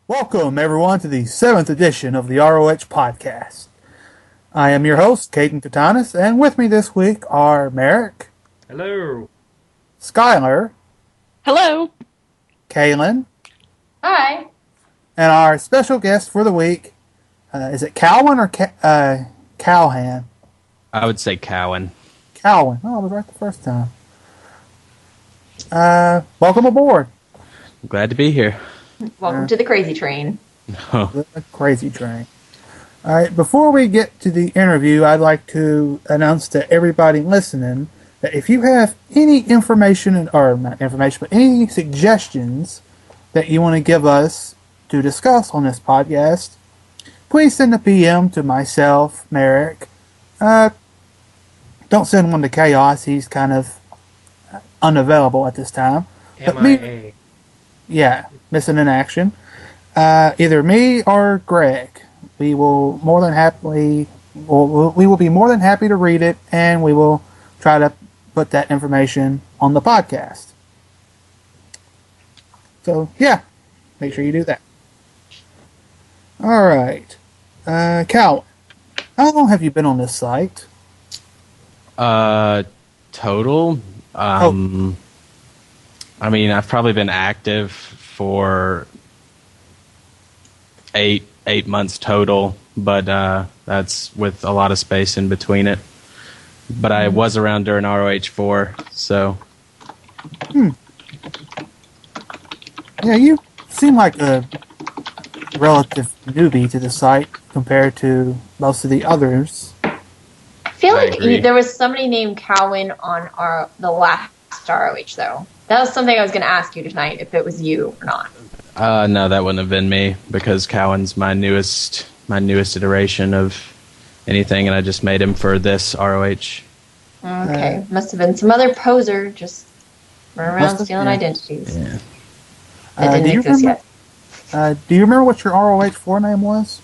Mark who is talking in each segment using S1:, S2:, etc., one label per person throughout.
S1: Welcome, everyone, to the 7th edition of the ROH Podcast. I am your host, Caden Katanis, and with me this week are Merrick.
S2: Hello.
S1: Skylar.
S3: Hello.
S1: Kaylin.
S4: Hi.
S1: And our special guest for the week, is it Cowan or Cowhan?
S5: I would say Cowan.
S1: Cowan. Oh, I was right the first time. Welcome aboard.
S5: Glad to be here.
S4: Welcome to the crazy train.
S1: The crazy train. All right, before we get to the interview, I'd like to announce to everybody listening that if you have any information, or not information, but any suggestions that you want to give us to discuss on this podcast, please send a PM to myself, Merrick. Don't send one to Chaos. He's kind of unavailable at this time.
S2: MIA.
S1: Yeah, missing in action. Either me or Greg. We will more than happily. We will be more than happy to read it, and we will try to put that information on the podcast. So yeah, make sure you do that. All right, Cal, how long have you been on this site?
S5: Total. I mean, I've probably been active for eight months total, but that's with a lot of space in between it. But I was around during ROH 4, so.
S1: Yeah, you seem like a relative newbie to the site compared to most of the others.
S4: I feel
S5: I
S4: like
S5: agree.
S4: there was somebody named Cowan on the last ROH, though. That was something I was going to ask you tonight, if it was you or not.
S5: No, that wouldn't have been me, because Cowan's my newest iteration of anything, and I just made him for this ROH.
S4: Okay. Must have been some other poser just running around stealing identities.
S5: Yeah.
S4: That didn't exist yet.
S1: Do you remember what your ROH 4 name was?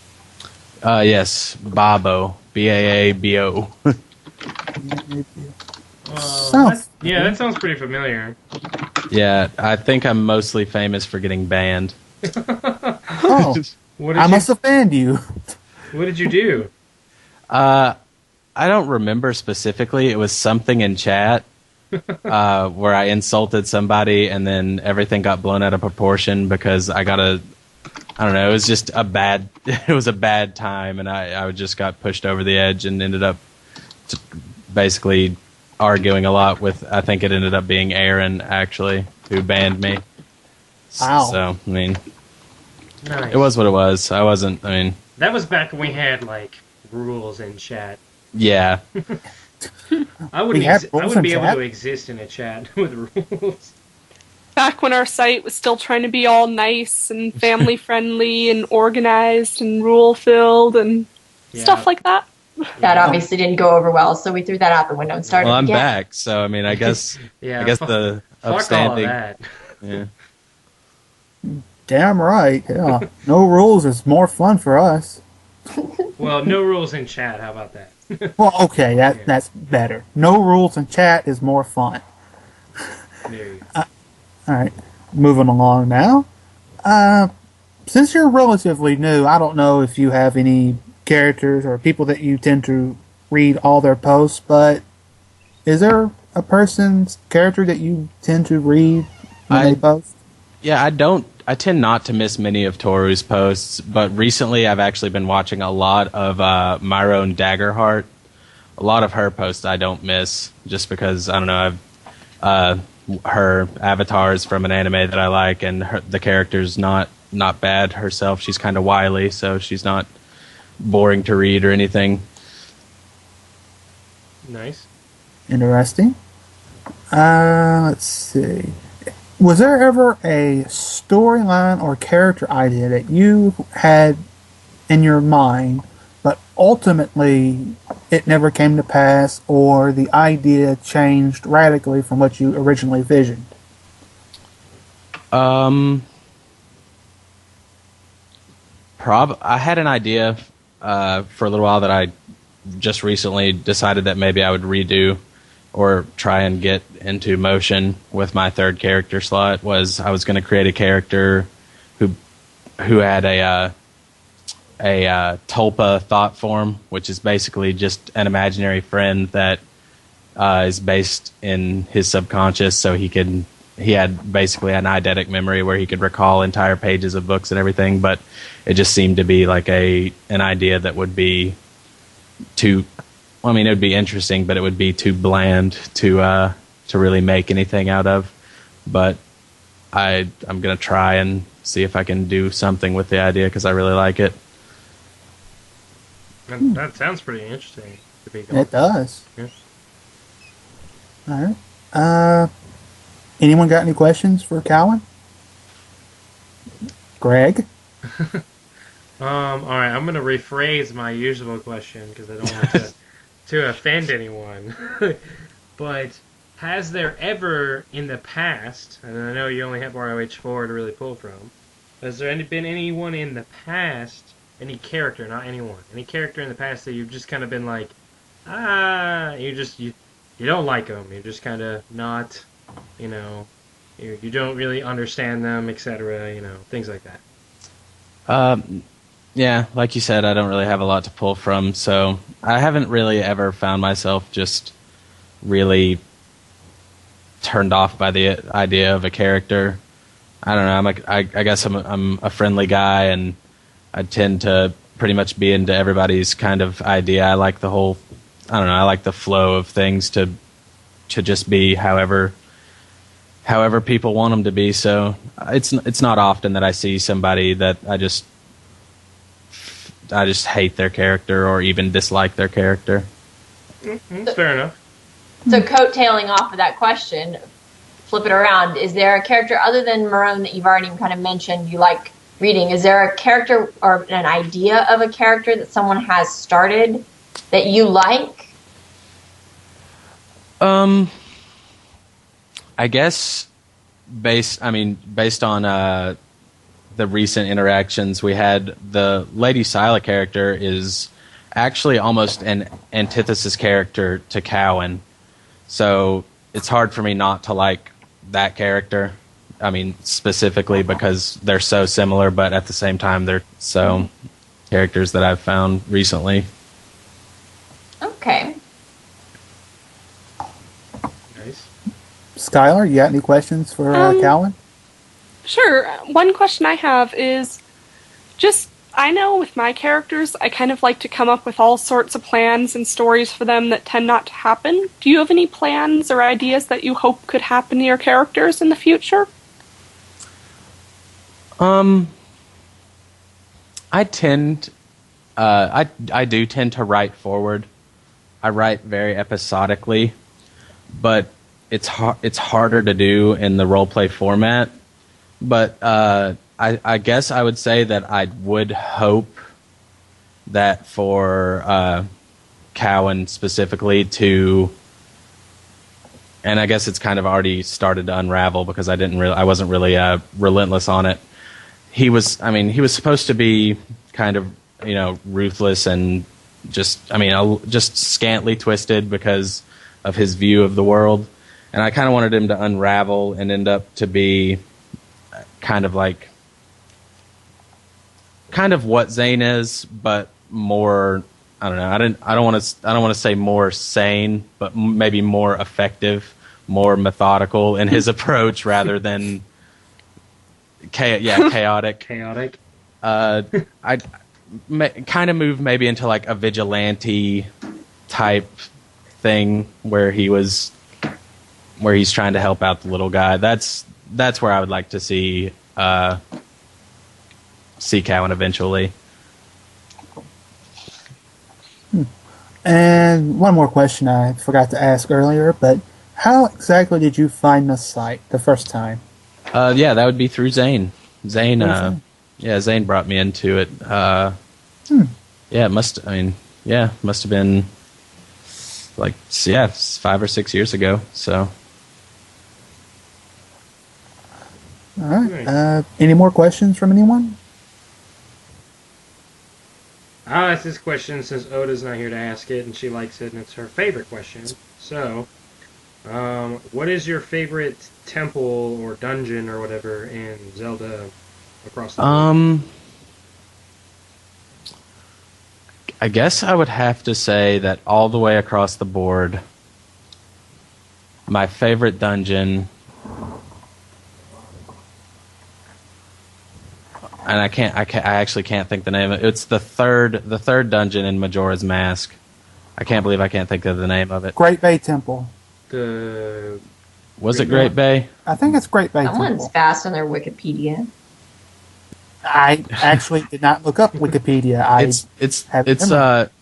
S5: Yes, Babo. B-A-A-B-O.
S2: That sounds pretty familiar.
S5: Yeah, I think I'm mostly famous for getting banned.
S1: Oh,
S2: What
S1: I must have banned you.
S2: What did you do?
S5: I don't remember specifically. It was something in chat where I insulted somebody, and then everything got blown out of proportion because I don't know. It was just it was a bad time, and I just got pushed over the edge and ended up basically arguing a lot with, I think it ended up being Aaron, actually, who banned me.
S1: Wow.
S5: So, I mean,
S2: Nice.
S5: it was what it was.
S2: That was back when we had, like, rules in chat.
S5: Yeah.
S2: I
S1: We had rules
S2: wouldn't be
S1: in
S2: able
S1: chat?
S2: to exist in a chat with rules.
S3: Back when our site was still trying to be all nice and family friendly and organized and rule filled and stuff like that.
S4: That obviously didn't go over well, so we threw that out the window and started
S5: Well, I'm
S4: again.
S5: back, so, I mean, I guess
S2: Yeah,
S5: I guess the
S2: fuck all of
S5: upstanding...
S2: that.
S5: Yeah.
S1: Damn right. Yeah. No rules is more fun for us.
S2: Well, no rules in chat. How about that?
S1: Well, okay, that's better. No rules in chat is more fun.
S2: There you go.
S1: All right, moving along now. Since you're relatively new, I don't know if you have any characters or people that you tend to read all their posts, but is there a person's character that you tend to read when they post?
S5: Yeah, I tend not to miss many of Toru's posts, but recently I've actually been watching a lot of Myron Daggerheart. A lot of her posts I don't miss, just because, I don't know, her avatar is from an anime that I like, and the character's not bad herself. She's kind of wily, so she's not boring to read or anything.
S2: Nice.
S1: Interesting. Let's see. Was there ever a storyline or character idea that you had in your mind, but ultimately it never came to pass, or the idea changed radically from what you originally visioned?
S5: I had an idea for a little while that I just recently decided that maybe I would redo or try and get into motion with my third character slot. Was I was going to create a character who who had a tulpa thought form, which is basically just an imaginary friend that is based in his subconscious, so he had basically an eidetic memory where he could recall entire pages of books and everything, but it just seemed to be like an idea that would be too, I mean, it would be interesting, but it would be too bland to really make anything out of. But I'm going to try and see if I can do something with the idea because I really like it.
S2: That sounds pretty interesting.
S1: It does.
S2: Yeah.
S1: All right. Anyone got any questions for Cowan? Greg?
S2: All right, I'm going to rephrase my usual question because I don't want to offend anyone. But has there ever in the past, and I know you only have ROH4 to really pull from, has there been anyone in the past, any character, not anyone, any character in the past that you've just kind of been like, you don't like them, you're just kind of not, you don't really understand them, etc., things like that.
S5: Yeah, like you said, I don't really have a lot to pull from, so I haven't really ever found myself just really turned off by the idea of a character. I don't know. I guess I'm a friendly guy, and I tend to pretty much be into everybody's kind of idea. I like the whole. I don't know. I like the flow of things to just be however people want them to be. So it's not often that I see somebody that I just hate their character or even dislike their character.
S2: Mm-hmm. Fair enough.
S4: So coattailing off of that question, flip it around. Is there a character other than Marone that you've already kind of mentioned you like reading? Is there a character or an idea of a character that someone has started that you like?
S5: I guess based on the recent interactions we had, the Lady Sila character is actually almost an antithesis character to Cowan. So it's hard for me not to like that character. I mean, specifically because they're so similar, but at the same time, they're so characters that I've found recently.
S4: Okay.
S2: Nice.
S1: Skylar, you got any questions for Cowan?
S3: Sure. One question I have is just, I know with my characters, I kind of like to come up with all sorts of plans and stories for them that tend not to happen. Do you have any plans or ideas that you hope could happen to your characters in the future?
S5: I do tend to write forward. I write very episodically, but it's harder to do in the roleplay format. But I guess I would say that I would hope that for Cowan specifically and I guess it's kind of already started to unravel because I wasn't really relentless on it. He was supposed to be kind of, ruthless and just scantly twisted because of his view of the world. And I kind of wanted him to unravel and end up to be kind of what Zane is, but more, I don't know. I don't want to say more sane, but maybe more effective, more methodical in his approach rather than chaotic.
S2: Chaotic.
S5: I kind of move maybe into like a vigilante type thing where he's trying to help out the little guy. That's where I would like to see Cowan eventually.
S1: And one more question I forgot to ask earlier, but how exactly did you find the site the first time?
S5: That would be through Zane. Zane brought me into it. It must have been 5 or 6 years ago. So.
S1: All right. Any more questions from anyone?
S2: I'll ask this question since Oda's not here to ask it, and she likes it, and it's her favorite question. So, what is your favorite temple or dungeon or whatever in Zelda across the board?
S5: I guess I would have to say that all the way across the board, my favorite dungeon, and I actually can't think the name of it. It's the third dungeon in Majora's Mask. I can't believe I can't think of the name of it.
S1: Great Bay Temple.
S5: Was it Great Bay?
S1: I think it's Great Bay
S4: Someone's
S1: Temple.
S4: fast on their Wikipedia.
S1: I actually did not look up Wikipedia.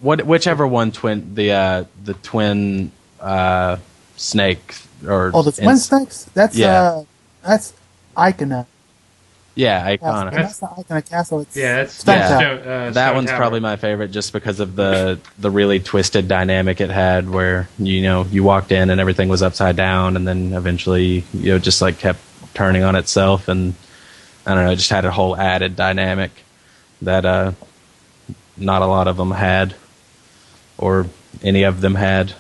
S5: Whichever one the twin snake or
S1: the twin snakes. That's Icona.
S5: Yeah,
S1: And
S5: Icona.
S1: that's the Icona Castle. It's
S2: That's
S1: Stone
S5: yeah.
S1: Tower.
S5: That one's
S2: Tower.
S5: probably my favorite, just because of the really twisted dynamic it had, where you walked in and everything was upside down, and then eventually just like kept turning on itself, and I don't know, it just had a whole added dynamic that not a lot of them had, or any of them had.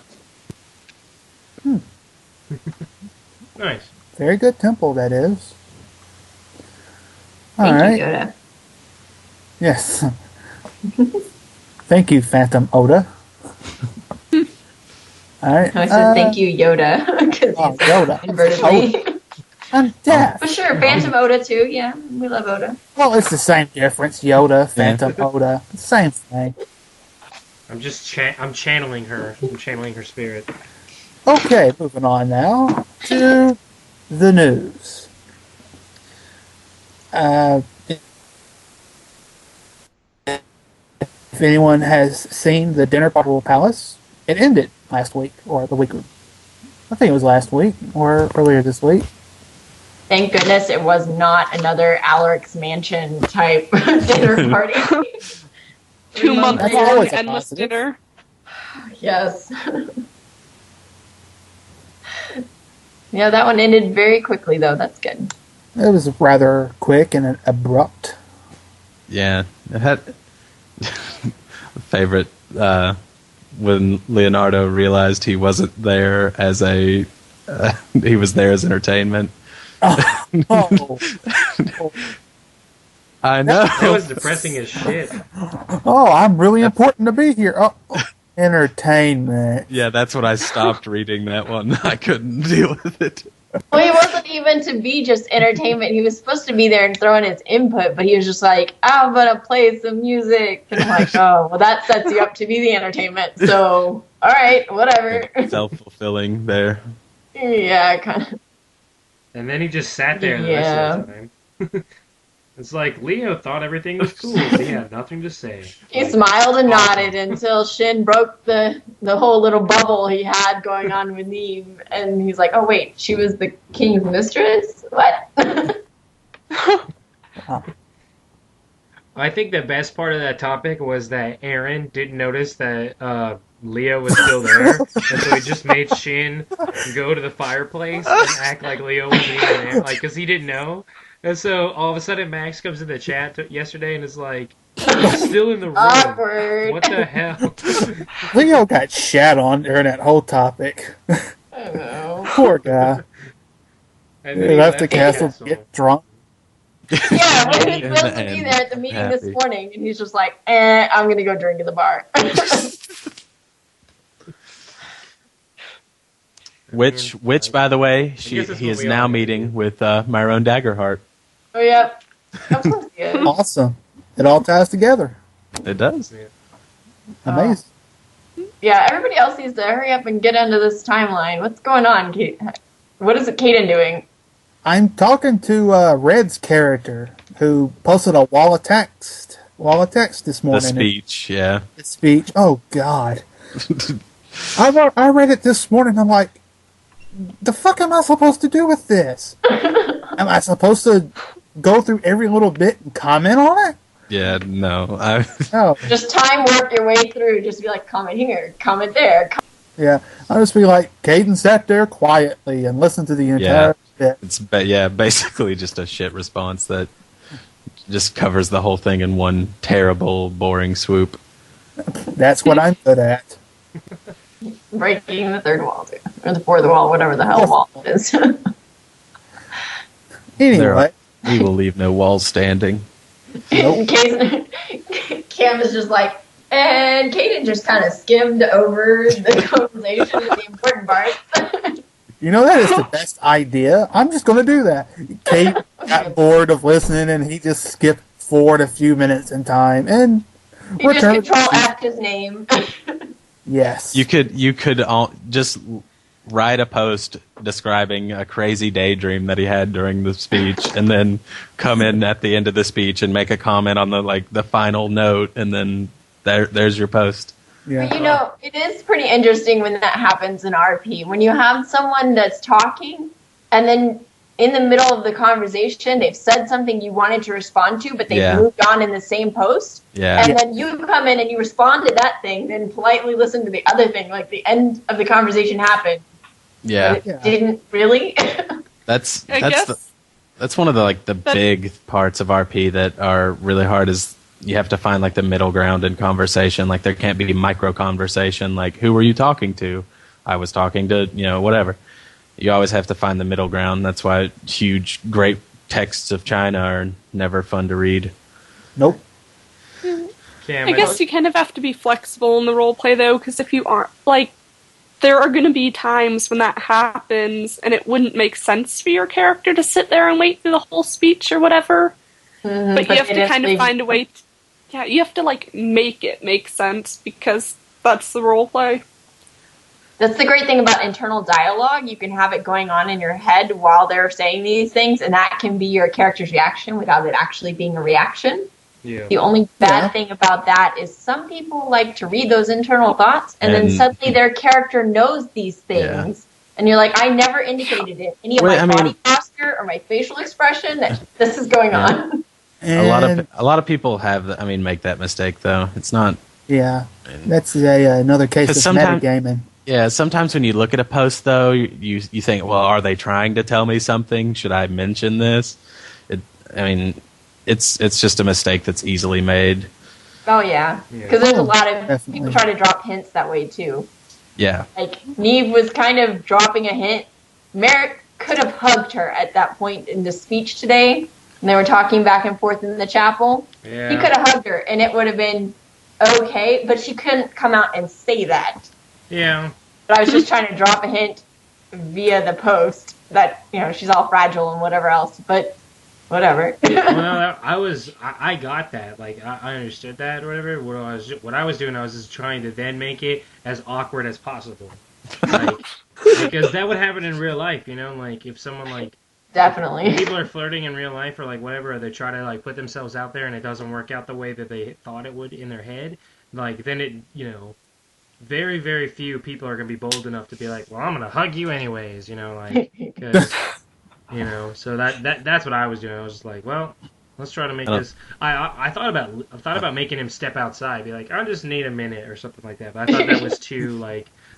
S2: Nice.
S1: Very good temple, that is. All
S4: Thank
S1: right.
S4: you, Yoda.
S1: Yes. Thank you, Phantom Oda. All right.
S4: I said thank you, Yoda, because
S1: Oh, Yoda.
S4: invertedly.
S1: I'm deaf.
S4: But sure, Phantom Oda too. Yeah, we love Oda.
S1: Well, it's the same difference. Yoda, Phantom Oda, same thing.
S2: I'm just I'm channeling her. I'm channeling her spirit.
S1: Okay, moving on now to the news. If anyone has seen the Dinner Bottle Palace, it ended last week, or the week. I think it was last week, or earlier this week.
S4: Thank goodness it was not another Alaric's Mansion type dinner party.
S3: 2 month
S1: That's
S3: long
S1: always a
S3: endless
S1: positive.
S3: dinner.
S4: Yes. Yeah, that one ended very quickly, though. That's good.
S1: It was rather quick and abrupt.
S5: Yeah, it had favorite when Leonardo realized he wasn't there as he was there as entertainment.
S1: Oh,
S5: I know.
S2: That was depressing as shit.
S1: oh, I'm really important to be here. Oh, entertainment.
S5: Yeah, that's when I stopped reading that one. I couldn't deal with it.
S4: Well, he wasn't even to be just entertainment. He was supposed to be there and throw in his input, but he was just like, I'm going to play some music. And I'm like, oh, well, that sets you up to be the entertainment. So, all right, whatever.
S5: Self-fulfilling there.
S4: Yeah, kind of.
S2: And then he just sat there the rest of the time. It's like Leo thought everything was cool. He had nothing to say.
S4: He smiled and nodded until Shin broke the whole little bubble he had going on with Neve. And he's like, oh, wait, she was the king's mistress? What?
S2: I think the best part of that topic was that Aaron didn't notice that Leo was still there, and so he just made Shin go to the fireplace and act like Leo wasn't even there, like, because he didn't know. And so all of a sudden Max comes in the chat yesterday and is like, he's still in the room.
S4: Awkward.
S2: What the hell?
S1: Leo got shat on during that whole topic.
S4: I don't know.
S1: Poor guy.
S2: And
S1: He
S2: then
S1: left the castle to get drunk.
S4: Yeah, well, he's
S5: In the
S4: supposed to be
S5: end,
S4: there at the meeting this
S5: happy.
S4: morning, and he's just like, I'm going to go drink at the bar.
S5: Which, by the way,
S2: guess
S5: he
S2: that's
S5: is
S2: what we
S5: now
S2: all
S5: meeting
S2: do.
S5: with Myron Daggerheart.
S4: Oh, yeah. Of course he is.
S1: Awesome. It all ties together.
S5: It does.
S1: Amazing.
S4: Yeah, everybody else needs to hurry up and get into this timeline. What's going on, Kate? What is Kaden doing?
S1: I'm talking to Red's character, who posted a wall of text this
S5: The
S1: morning.
S5: speech, yeah.
S1: The speech. Oh, God. I read it this morning. I'm like, the fuck am I supposed to do with this? Am I supposed to go through every little bit and comment on it?
S5: Yeah, no.
S1: No.
S4: Just time warp your way through. Just be like, comment here, comment there.
S1: Yeah. I'll just be like, Caden sat there quietly and listened to the entire bit.
S5: It's basically just a shit response that just covers the whole thing in one terrible, boring swoop.
S1: That's what I'm good at.
S4: Breaking the third wall, or the fourth wall, whatever the hell wall it is.
S1: Anyway,
S5: We will leave no walls standing.
S4: In case Cam is just like, and Kaden just kind of skimmed over the conversation with the important parts.
S1: That is the best idea. I'm just going to do that. Kate got bored of listening, and he just skipped forward a few minutes in time, and
S4: he just Control-F his name.
S1: Yes.
S5: You could just write a post describing a crazy daydream that he had during the speech, and then come in at the end of the speech and make a comment on the final note, and then there's your post.
S1: Yeah.
S4: But it is pretty interesting when that happens in RP. When you have someone that's talking, and then in the middle of the conversation, they've said something you wanted to respond to, but they've moved on in the same post.
S5: Yeah.
S4: And then you come in and you respond to that thing, then politely listen to the other thing, like the end of the conversation happened.
S5: Yeah.
S4: But it didn't really.
S5: That's one of the big parts of RP that are really hard is you have to find the middle ground in conversation. There can't be micro conversation. Who were you talking to? I was talking to, whatever. You always have to find the middle ground. That's why huge, great texts of China are never fun to read.
S1: Nope.
S3: I guess you kind of have to be flexible in the role play, though, because if you aren't, there are going to be times when that happens, and it wouldn't make sense for your character to sit there and wait through the whole speech or whatever. Mm-hmm, but you have to kind of find a way. You have to make it make sense because that's the role play.
S4: That's the great thing about internal dialogue. You can have it going on in your head while they're saying these things, and that can be your character's reaction without it actually being a reaction.
S2: Yeah.
S4: The only bad thing about that is some people like to read those internal thoughts, and then suddenly their character knows these things. And you're like, I never indicated it. Any of my body posture or my facial expression that this is going on.
S5: A lot of people make that mistake though. It's not.
S1: Yeah, that's another case of metagaming.
S5: Yeah, sometimes when you look at a post though, you think, well, are they trying to tell me something? Should I mention this? It's just a mistake that's easily made.
S4: Oh yeah, because there's a lot of people try to drop hints that way too.
S5: Yeah.
S4: Neve was kind of dropping a hint. Merrick could have hugged her at that point in the speech today, and they were talking back and forth in the chapel.
S2: Yeah.
S4: He could have hugged her, and it would have been okay, but she couldn't come out and say that.
S2: Yeah.
S4: But I was just trying to drop a hint via the post that, she's all fragile and whatever else, but whatever.
S2: Well, I got that. I understood that or whatever. What I was doing, I was just trying to then make it as awkward as possible. Because that would happen in real life, if someone
S4: Definitely.
S2: If people are flirting in real life or whatever, or they try to put themselves out there and it doesn't work out the way that they thought it would in their head, then it, very, very few people are going to be bold enough to be like, well, I'm going to hug you anyways, because, so that's what I was doing. I was just like, well, let's try to make this. I thought about making him step outside, be like, I just need a minute or something like that. But I thought that was too,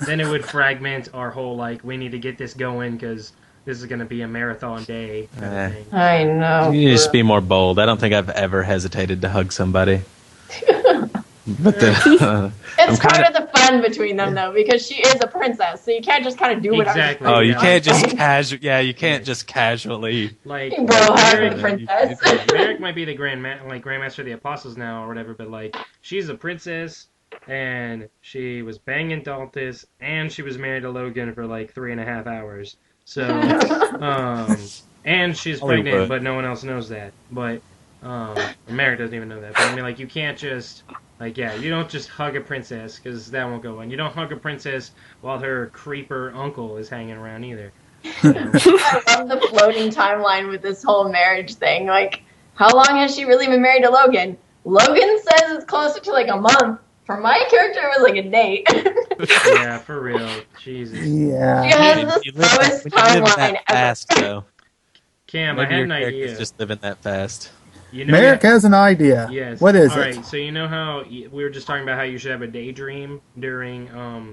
S2: then it would fragment our whole, we need to get this going because this is going to be a marathon day kind of thing.
S4: I know.
S5: You need to just be more bold. I don't think I've ever hesitated to hug somebody. But
S4: it's part of the fun between them, though, because she is a princess, so you can't just kind of do whatever.
S2: Exactly.
S5: Oh, you can't just you can't just casually.
S4: Bro, hug princess.
S2: Merrick might be the Grandmaster of the Apostles now or whatever, but she's a princess, and she was banging Daltis, and she was married to Logan for 3.5 hours. So, and she's pregnant, but no one else knows that. But Merrick doesn't even know that. But you can't just. You don't just hug a princess, because that won't go on. You don't hug a princess while her creeper uncle is hanging around either.
S4: I love the floating timeline with this whole marriage thing. How long has she really been married to Logan? Logan says it's closer to a month. For my character, it was a day.
S2: Yeah, for real. Jesus.
S1: Yeah.
S4: She has the slowest timeline ever.
S2: Cam, I had an idea.
S5: Just living that fast.
S1: Merrick has an idea.
S2: Yes.
S1: What is
S2: All
S1: it?
S2: right, so you know how we were just talking about how you should have a daydream during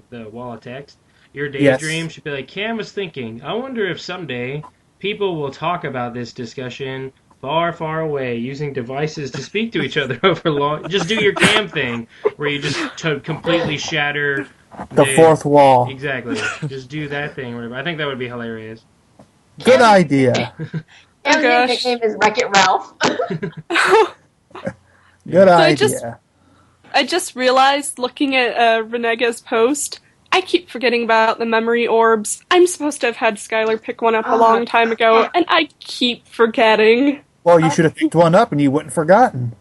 S2: the wall of text? Your daydream should be Cam was thinking, I wonder if someday people will talk about this discussion far, far away using devices to speak to each other over long... Just do your Cam thing where you just completely shatter...
S1: The fourth wall.
S2: Exactly. Just do that thing. Whatever. I think that would be hilarious.
S1: Good idea.
S4: And
S3: gosh.
S4: his nickname is Wreck-It Ralph.
S1: Good
S3: So
S1: idea.
S3: I just realized, looking at Renega's post, I keep forgetting about the memory orbs. I'm supposed to have had Skylar pick one up a long time ago, and I keep forgetting.
S1: Well, you should have picked one up and you wouldn't have forgotten.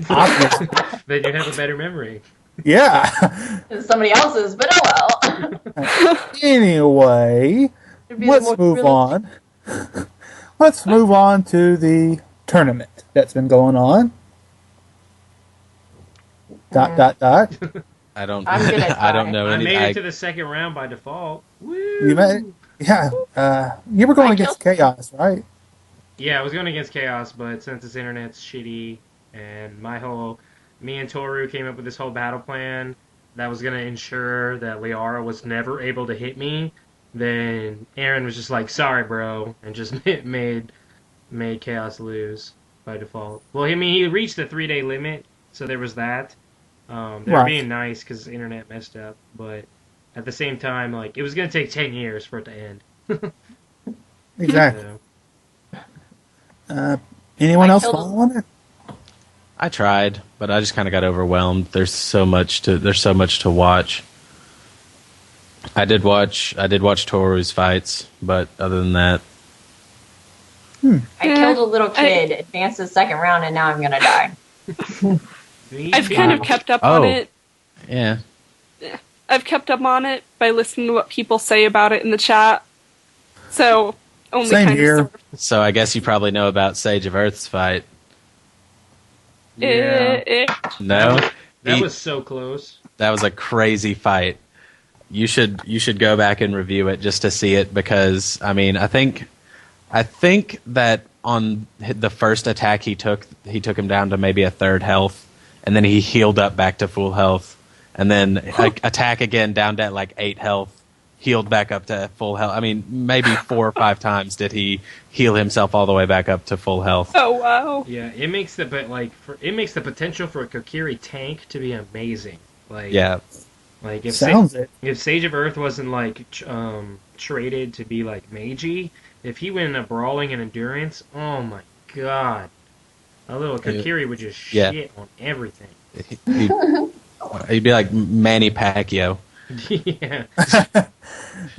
S1: Obviously.
S2: Then you have a better memory.
S1: Yeah.
S4: It's somebody else's, but oh well.
S1: Anyway, let's move on. Let's move on to the tournament that's been going on. ...
S4: Mm.
S5: I don't.
S4: I'm good at
S5: I don't
S4: trying.
S5: know
S2: I
S5: any.
S2: made it to the second round by default. Woo!
S1: You met? Yeah. You were going
S4: I
S1: against Chaos, right?
S2: Yeah, I was going against Chaos, but since this internet's shitty, and me and Toru came up with this whole battle plan that was going to ensure that Liara was never able to hit me, then Aaron was just like, sorry, bro, and just made Chaos lose by default. Well, I mean, he reached the 3-day limit, so there was that. They were
S1: Right.
S2: being nice because the internet messed up, but at the same time, like, it was going to take 10 years for it to end.
S1: Exactly.
S2: So,
S1: Anyone
S4: I
S1: else
S4: killed
S1: following it?
S5: I tried, but I just kind of got overwhelmed. There's so much to watch. I did watch Toru's fights, but other than that,
S4: I killed a little kid, advanced to the second round, and now I'm gonna die.
S3: I've kind of kept up on it.
S5: yeah.
S3: I've kept up on it by listening to what people say about it in the chat. So, only
S1: Same
S3: kind
S1: here.
S3: of sort of.
S5: So I guess you probably know about Sage of Earth's fight.
S2: yeah.
S5: No,
S2: That was so close.
S5: that was a crazy fight. You should go back and review it just to see it, because I mean I think that on the first attack he took him down to maybe a third health, and then he healed up back to full health, and then attack again down to like 8 health, healed back up to full health. I mean, maybe 4 or 5 times did he heal himself all the way back up to full health.
S3: Oh, wow.
S2: Yeah, it makes the potential for a Kokiri tank to be amazing. Like,
S5: Yeah.
S2: like
S1: It
S2: if
S1: sounds it.
S2: if Sage of Earth wasn't like traded to be like Meiji, if he went into brawling and endurance, oh my god, a little Kokiri would just
S5: Yeah.
S2: shit on everything.
S5: He'd be like Manny Pacquiao.
S2: Yeah.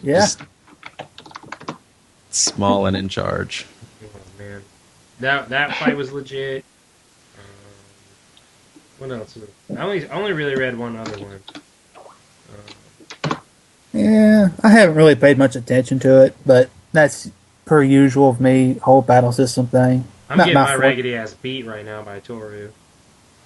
S1: Yeah.
S5: Just small and in charge.
S2: Oh man, that fight was legit. What else? I only really read one other one.
S1: Yeah. I haven't really paid much attention to it, but that's per usual of me, whole battle system thing.
S2: I'm
S1: Not
S2: getting
S1: my
S2: my
S1: forte.
S2: raggedy ass beat right now by Toru.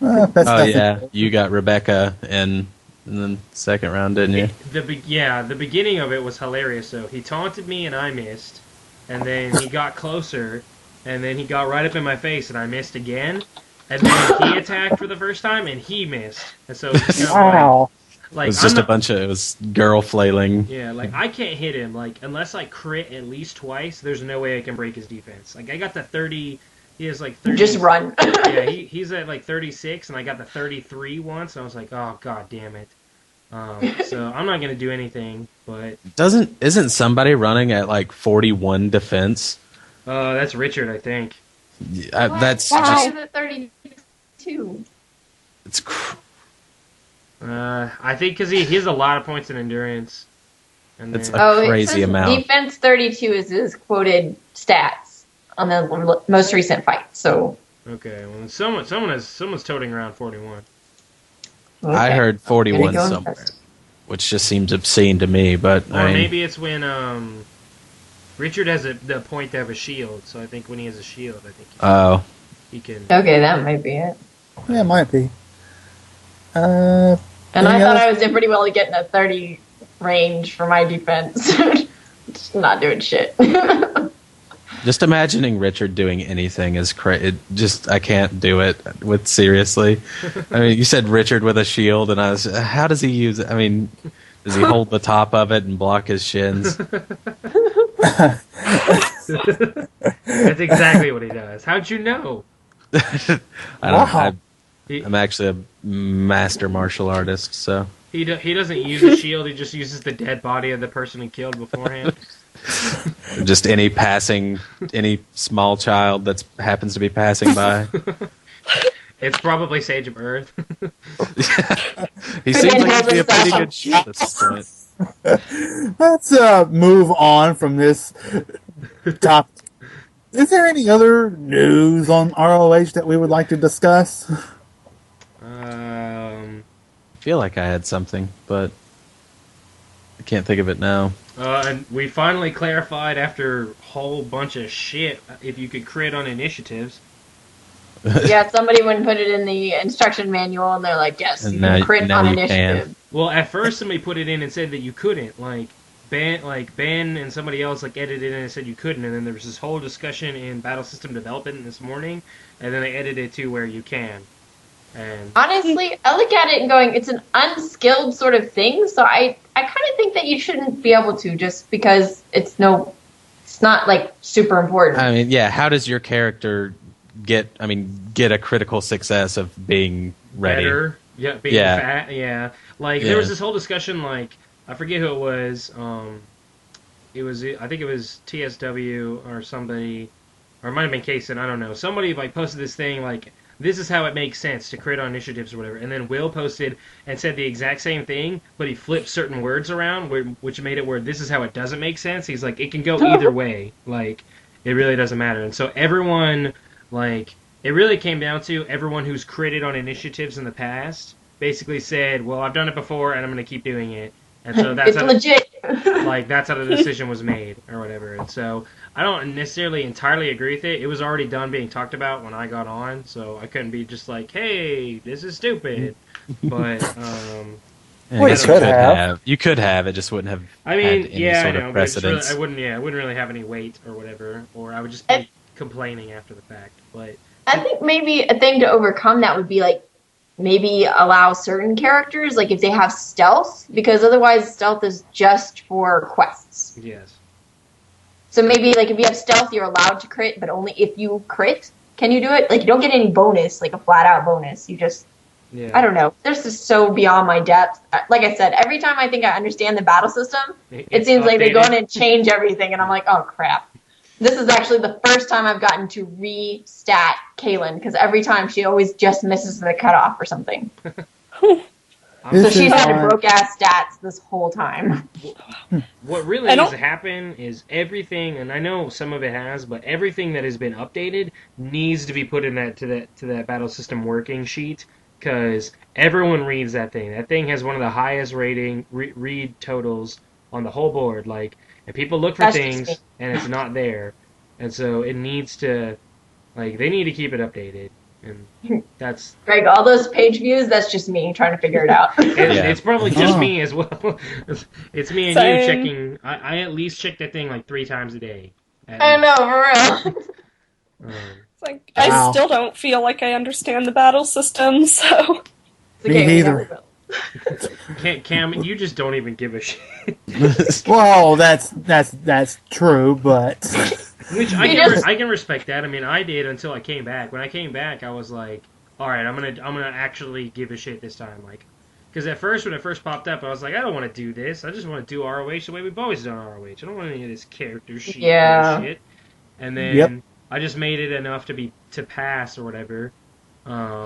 S1: That's
S5: Oh
S1: nothing.
S5: yeah, you got Rebecca in the second round, didn't you?
S2: The beginning of it was hilarious. So he taunted me and I missed, and then he got closer, and then he got right up in my face and I missed again, and then he attacked for the first time and he missed, and so it's kind of
S1: Wow.
S2: like
S5: It was just
S2: I'm
S5: it was girl flailing.
S2: yeah, like I can't hit him. Like unless I crit at least twice, there's no way I can break his defense. Like I got the 30. He has like 30.
S4: Just run.
S2: Yeah, he's at like 36, and I got the 33 once. And I was like, oh god damn it. So I'm not gonna do anything. But
S5: Isn't somebody running at like 41 defense?
S2: that's Richard, I think.
S5: That's
S4: Why
S5: just
S4: is it 32?
S5: it's
S2: I think because he has a lot of points in endurance. And
S5: It's
S2: then,
S5: a
S4: It
S5: crazy
S4: says
S5: amount.
S4: Defense 32 is his quoted stats on the most recent fight. So
S2: okay, well someone's toting around 41.
S5: I
S4: okay.
S5: heard 41
S4: Gonna go
S5: somewhere,
S4: first.
S5: which just seems obscene to me. But
S2: Or
S5: I mean,
S2: maybe it's when Richard has the point to have a shield. So I think when he has a shield, I think
S5: oh,
S2: he can.
S4: Okay, that might be it.
S1: Yeah, it might be.
S4: And I
S1: Any
S4: thought
S1: other-
S4: I was did pretty well to get in a 30 range for my defense. Just not doing shit.
S5: just imagining Richard doing anything is crazy. I can't do it with seriously. I mean, you said Richard with a shield, and I was, how does he use it? I mean, does he hold the top of it and block his shins?
S2: That's exactly what he does. How'd you know?
S5: I don't.
S1: Wow.
S5: I'm actually a master martial artist, so
S2: He doesn't use a shield. He just uses the dead body of the person he killed beforehand.
S5: Just any small child that happens to be passing by.
S2: It's probably Sage of Earth.
S5: He seems like he'd be a pretty good shield at this point.
S1: Let's move on from this topic. Is there any other news on ROH that we would like to discuss?
S5: I feel like I had something, but I can't think of it now.
S2: And we finally clarified after a whole bunch of shit if you could crit on initiatives.
S4: Yeah, somebody wouldn't put it in the instruction manual, and they're like, yes, you can crit on initiative.
S2: Well, at first somebody put it in and said that you couldn't. Ben and somebody else edited it and said you couldn't, and then there was this whole discussion in Battle System Development this morning, and then they edited it to where you can. And
S4: honestly, I look at it and going, it's an unskilled sort of thing, so I kind of think that you shouldn't be able to, just because it's not super important.
S5: I mean, yeah, how does your character get a critical success of being ready?
S2: Better. Yeah, being fat, yeah. There was this whole discussion, I forget who it was, I think it was TSW or somebody, or it might have been Kaysen, I don't know. Somebody, posted this thing, this is how it makes sense to crit on initiatives or whatever. And then Will posted and said the exact same thing, but he flipped certain words around, which made it where this is how it doesn't make sense. He's like, it can go either way. It really doesn't matter. And so everyone, it really came down to everyone who's critted on initiatives in the past basically said, well, I've done it before and I'm going to keep doing it. And so that's
S4: legit.
S2: That's how the decision was made or whatever. And so I don't necessarily entirely agree with it. It was already done being talked about when I got on, so I couldn't be just like, hey, this is stupid. But
S1: well, you could have.
S5: You could have. It just wouldn't have.
S2: I mean,
S5: had any sort of precedence.
S2: It wouldn't really have any weight or whatever, or I would just be complaining after the fact. But
S4: I think maybe a thing to overcome that would be maybe allow certain characters, if they have stealth, because otherwise stealth is just for quests.
S2: Yes.
S4: So maybe, if you have stealth, you're allowed to crit, but only if you crit can you do it. You don't get any bonus, a flat-out bonus. You just, I don't know. This is so beyond my depth. Like I said, every time I think I understand the battle system, it seems like they go in and change everything, and I'm like, oh, crap. This is actually the first time I've gotten to re-stat Kaylin, because every time she always just misses the cutoff or something. So she's had broke-ass stats this whole time.
S2: What really needs to happen is everything, and I know some of it has, but everything that has been updated needs to be put in to that battle system working sheet, because everyone reads that thing. That thing has one of the highest read totals on the whole board. And people look for things, and it's not there. And so it needs to, they need to keep it updated. And that's...
S4: Greg, all those page views, that's just me trying to figure it out.
S2: It's probably just me as well. It's me and you checking... I at least check that thing 3 times a day.
S4: I know, for real.
S3: I still don't feel like I understand the battle system, so...
S1: Me neither.
S2: Cam, you just don't even give a shit.
S1: Well, that's true, but
S2: which I can respect that. I mean, I did until I came back. When I came back, I was like, all right, I'm gonna actually give a shit this time, because at first when it first popped up, I was like, I don't want to do this. I just want to do ROH the way we've always done ROH. I don't want any of this character sheet shit. And then I just made it enough to pass or whatever.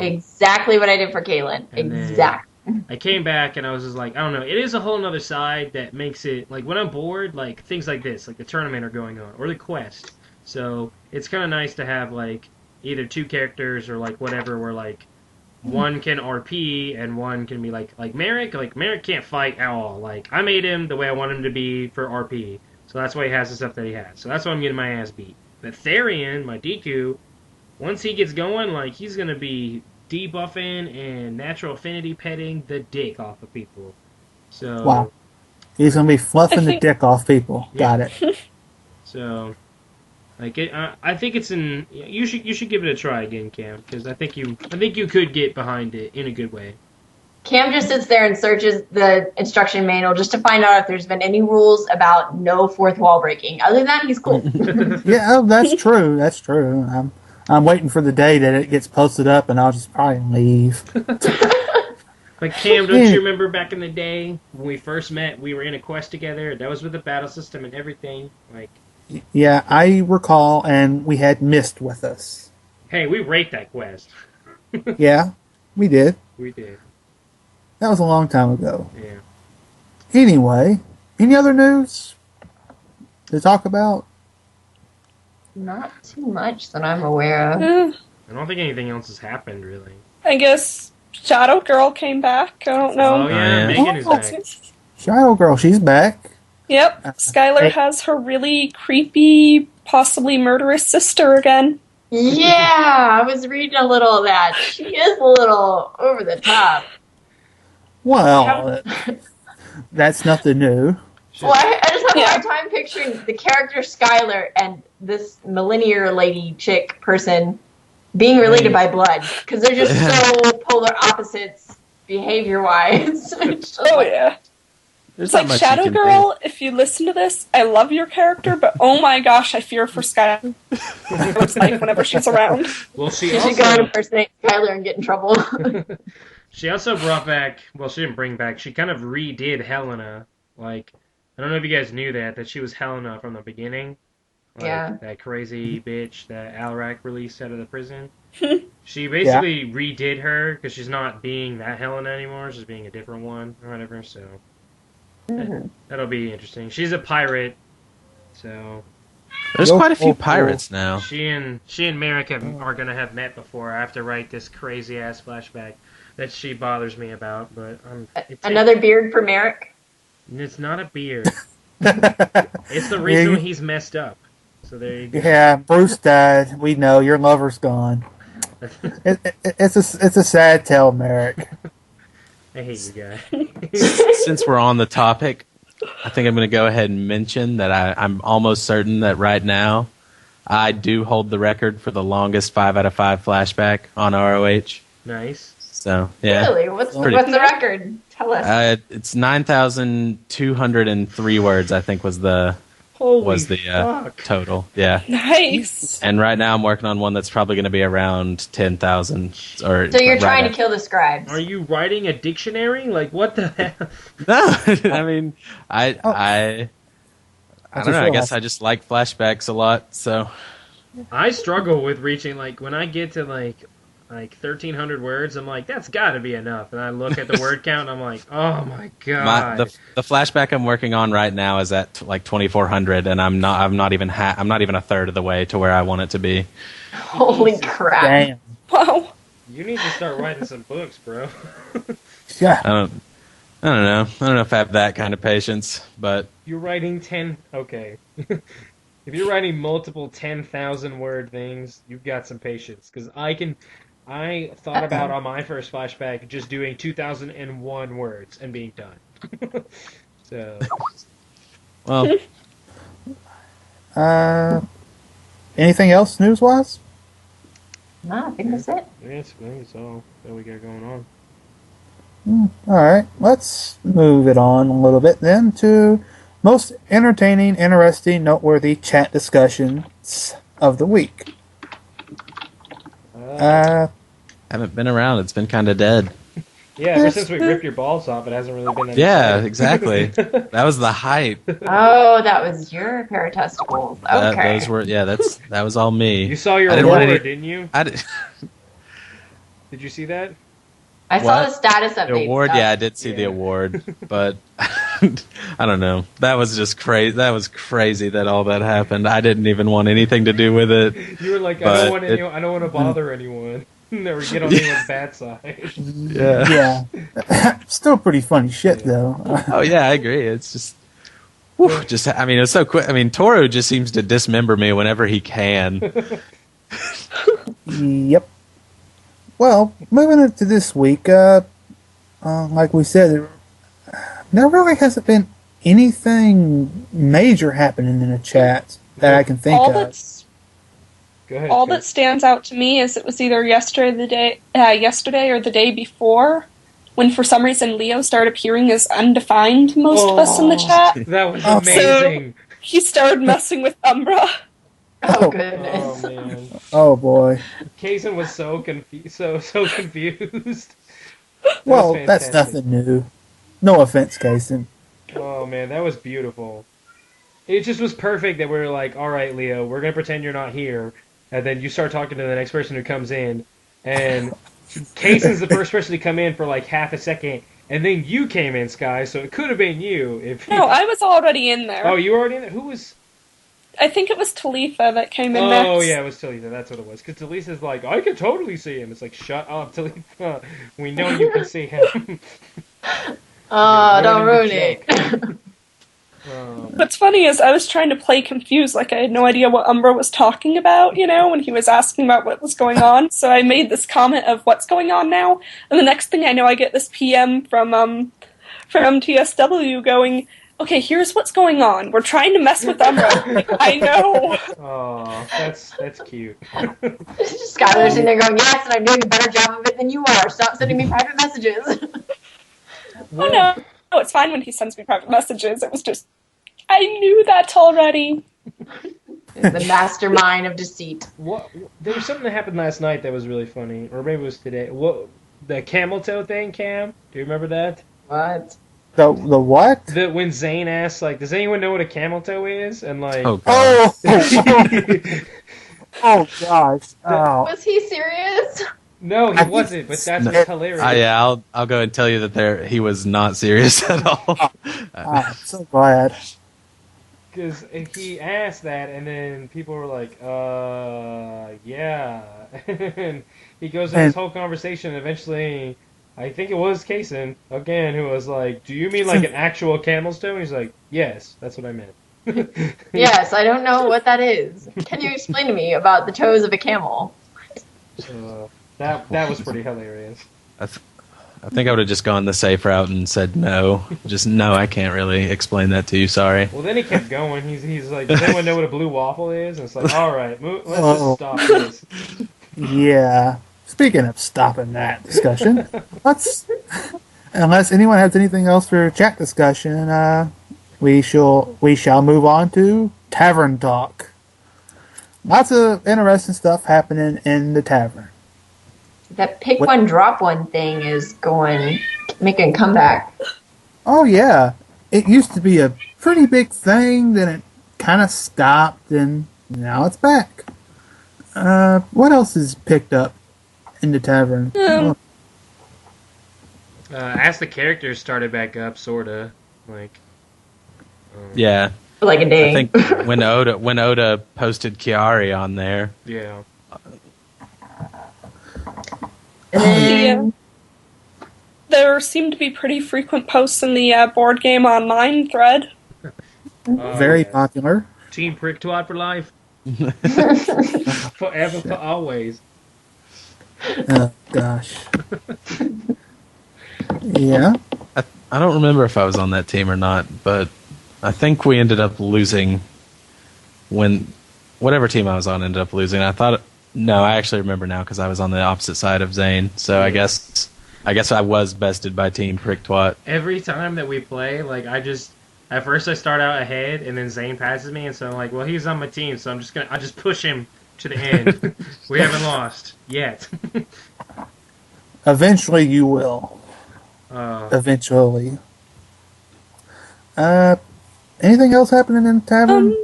S4: Exactly what I did for Kaylin. Exactly.
S2: I came back and I was just like, I don't know. It is a whole other side that makes it when I'm bored, things like this, the tournament are going on or the quest. So it's kind of nice to have either 2 characters or whatever, where one can RP and one can be like Merrick. Merrick can't fight at all. I made him the way I want him to be for RP, so that's why he has the stuff that he has. So that's why I'm getting my ass beat. But Therian, my Deku, once he gets going, he's gonna be debuffing and natural affinity petting the dick off of people. So
S1: wow, he's gonna be fluffing the dick off people. Yeah. Got it.
S2: So, I think it's you should give it a try again, Cam, because I think you could get behind it in a good way.
S4: Cam just sits there and searches the instruction manual just to find out if there's been any rules about no fourth wall breaking. Other than that, he's cool.
S1: Yeah, that's true. That's true. I'm waiting for the day that it gets posted up, and I'll just probably leave.
S2: But Cam, don't you remember back in the day when we first met? We were in a quest together. That was with the battle system and everything. Like,
S1: Yeah, I recall, and we had Mist with us.
S2: hey, we rate that quest.
S1: Yeah, we did.
S2: We did.
S1: That was a long time ago.
S2: Yeah.
S1: Anyway, any other news to talk about?
S4: Not too much that I'm aware of.
S2: I don't think anything else has happened really.
S3: I guess Shadow Girl came back. I don't know.
S2: Oh yeah,
S5: yeah.
S2: Megan is back.
S1: Shadow Girl, she's back.
S3: Yep, Skylar has her really creepy, possibly murderous sister again.
S4: Yeah, I was reading a little of that. She is a little over the top.
S1: Well, that's nothing new.
S4: Well, I just have a hard time picturing the character Skylar and this millennial lady chick person being related by blood, because they're just so polar opposites behavior-wise.
S3: Oh yeah.
S5: There's
S3: It's like
S5: not much you
S3: Shadow
S5: can
S3: Girl, if you listen to this, I love your character, but oh my gosh, I fear for Skylar. Looks like whenever she's around.
S2: Well, she
S4: You should go and impersonate Skylar and get in trouble.
S2: She also brought back. Well, she didn't bring back. She kind of redid Helena. Like, I don't know if you guys knew that she was Helena from the beginning. Like,
S4: Yeah.
S2: That crazy bitch that Alrac released out of the prison. She basically redid her because she's not being that Helena anymore. She's being a different one or whatever. So that'll be interesting. She's a pirate, so
S5: There's quite a few pirates now.
S2: she and Merrick are gonna have met before. I have to write this crazy ass flashback that she bothers me about, but
S4: Another beard for Merrick.
S2: it's not a beard. It's the reason he's messed up. So there you go.
S1: Yeah, Bruce died. We know your lover's gone. It's a sad tale, Merrick.
S2: I hate you guys.
S5: Since we're on the topic, I think I'm going to go ahead and mention that I'm almost certain that right now I do hold the record for the longest 5 out of 5 flashback on ROH.
S2: Nice.
S5: So, yeah.
S4: Really? What's the record? Tell us.
S5: It's 9,203 words, I think, was the total. Yeah.
S3: Nice.
S5: And right now I'm working on one that's probably going to be around 10,000.
S4: So you're trying to kill the scribes.
S2: Are you writing a dictionary? Like, what the hell?
S5: No, I mean, I don't know. I guess I just like flashbacks a lot. So
S2: I struggle with reaching, like, when I get to, like 1,300 words, I'm like, that's got to be enough. And I look at the word count, and I'm like, oh my god.
S5: The flashback I'm working on right now is at like 2,400, and I'm not even a third of the way to where I want it to be.
S4: Holy crap!
S1: Damn.
S3: Wow.
S2: You need to start writing some books, bro.
S1: Yeah.
S5: I don't know. I don't know if I have that kind of patience, but
S2: You're writing 10. Okay. If you're writing multiple 10,000 word things, you've got some patience. Because I thought about on my first flashback just doing 2,001 words and being done. So.
S5: well,
S1: Anything else news-wise?
S4: No, I think that's it.
S2: Yes, I think it's all that we got going on.
S1: All right, let's move it on a little bit then to most entertaining, interesting, noteworthy chat discussions of the week.
S5: haven't been around. It's been kind of dead.
S2: Yeah, ever since we ripped your balls off, it hasn't really been.
S5: Yeah, exactly. That was the hype.
S4: Oh, that was your pair of testicles. Okay.
S5: Those were that was all me.
S2: You saw your
S5: I didn't want
S2: award,
S5: any-
S2: didn't you?
S5: I did,
S2: Did you see that?
S4: I saw
S5: What?
S4: the status update.
S5: the award.
S4: stuff.
S5: Yeah, I did see the award, but I don't know. That was just crazy. That was crazy that all that happened. I didn't even want anything to do with it.
S2: You were like,
S5: But
S2: I don't want to bother anyone. Never get on anyone's bad side.
S5: Yeah.
S1: Yeah. Still pretty funny shit, though.
S5: Oh yeah, I agree. It's just. I mean, it's so quick. I mean, Toru just seems to dismember me whenever he can.
S1: Yep. Well, moving into this week, like we said, there really hasn't been anything major happening in the chat that I can think of.
S2: Go ahead.
S3: All
S2: Kat.
S3: that stands out to me is it was either yesterday or the day before, when for some reason Leo started appearing as undefined to most of us in the chat.
S2: That was
S1: Oh,
S2: amazing.
S3: He started messing with Umbra.
S4: Oh, goodness.
S2: Oh man,
S1: Oh boy.
S2: Kazan was so confused. So confused.
S1: Well,
S2: was
S1: that's
S2: fantastic.
S1: nothing new. No offense, Kason.
S2: Oh man, that was beautiful. It just was perfect that we were like, all right, Leo, we're gonna pretend you're not here, and then you start talking to the next person who comes in, and Kaysen's the first person to come in for like half a second, and then you came in, Sky. So it could have been you if
S3: No,
S2: you.
S3: I was already in there.
S2: Oh, you were already in there. Who was?
S3: I think it was Talitha that came in
S2: Oh
S3: next.
S2: yeah, it was Talitha. That's what it was. Because Talitha's like, I can totally see him. It's like, shut up, Talitha. We know you can see him.
S4: Oh, don't ruin
S2: the
S4: it.
S2: joke.
S3: What's funny is I was trying to play confused, like I had no idea what Umbra was talking about, when he was asking about what was going on. So I made this comment of what's going on now, and the next thing I know, I get this PM from TSW going, "Okay, here's what's going on. We're trying to mess with Umbra." Like, I know.
S2: Oh, that's cute.
S4: Skylar's sitting there going, yes, and I'm doing a better job of it than you are. Stop sending me private messages.
S3: Oh no, it's fine when he sends me private messages. It was just, I knew that already.
S4: The mastermind of deceit.
S2: What? There was something that happened last night that was really funny, or maybe it was today. What? The camel toe thing, Cam? Do you remember that?
S4: What?
S1: The what?
S2: When Zane asked, like, does anyone know what a camel toe is? And like,
S5: Oh god.
S1: Oh gosh! Oh,
S4: Was he serious?
S2: no, he
S1: I think
S2: wasn't. But that's
S1: no,
S2: what's hilarious.
S5: Yeah, I'll go and tell you that he was not serious at all.
S1: I'm so glad.
S2: Because he asked that, and then people were like, yeah. And he goes in this whole conversation, and eventually, I think it was Kaysen, again, who was like, do you mean like an actual camel's toe? And he's like, yes, that's what I meant.
S4: Yes, I don't know what that is. Can you explain to me about the toes of a camel?
S2: That was pretty hilarious.
S5: I think I would have just gone the safe route and said no. Just no, I can't really explain that to you. Sorry.
S2: Well, then he kept going. He's like, does anyone know what a blue waffle is? And it's like, all right, let's just stop this.
S1: Yeah. Speaking of stopping that discussion, unless anyone has anything else for chat discussion, we shall move on to tavern talk. Lots of interesting stuff happening in the tavern.
S4: That pick one, drop one thing is making a comeback.
S1: Oh yeah, it used to be a pretty big thing, then it kind of stopped, and now it's back. What else is picked up in the tavern?
S2: As the characters started back up, sorta like.
S5: Yeah,
S4: Like a day.
S5: I think when Oda posted Chiari on there.
S2: Yeah.
S4: And then,
S3: There seemed to be pretty frequent posts in the board game online thread.
S1: Very popular.
S2: Team Prick Twat for life. Forever, for always.
S1: Oh gosh. Yeah.
S5: I don't remember if I was on that team or not, but I think we ended up losing when whatever team I was on ended up losing. No, I actually remember now because I was on the opposite side of Zane. So I guess I was bested by Team Prick Twat.
S2: Every time that we play, like at first I start out ahead, and then Zane passes me, and so I'm like, well, he's on my team, so I just push him to the end. We haven't lost yet.
S1: Eventually you will. Eventually. Anything else happening in the tavern?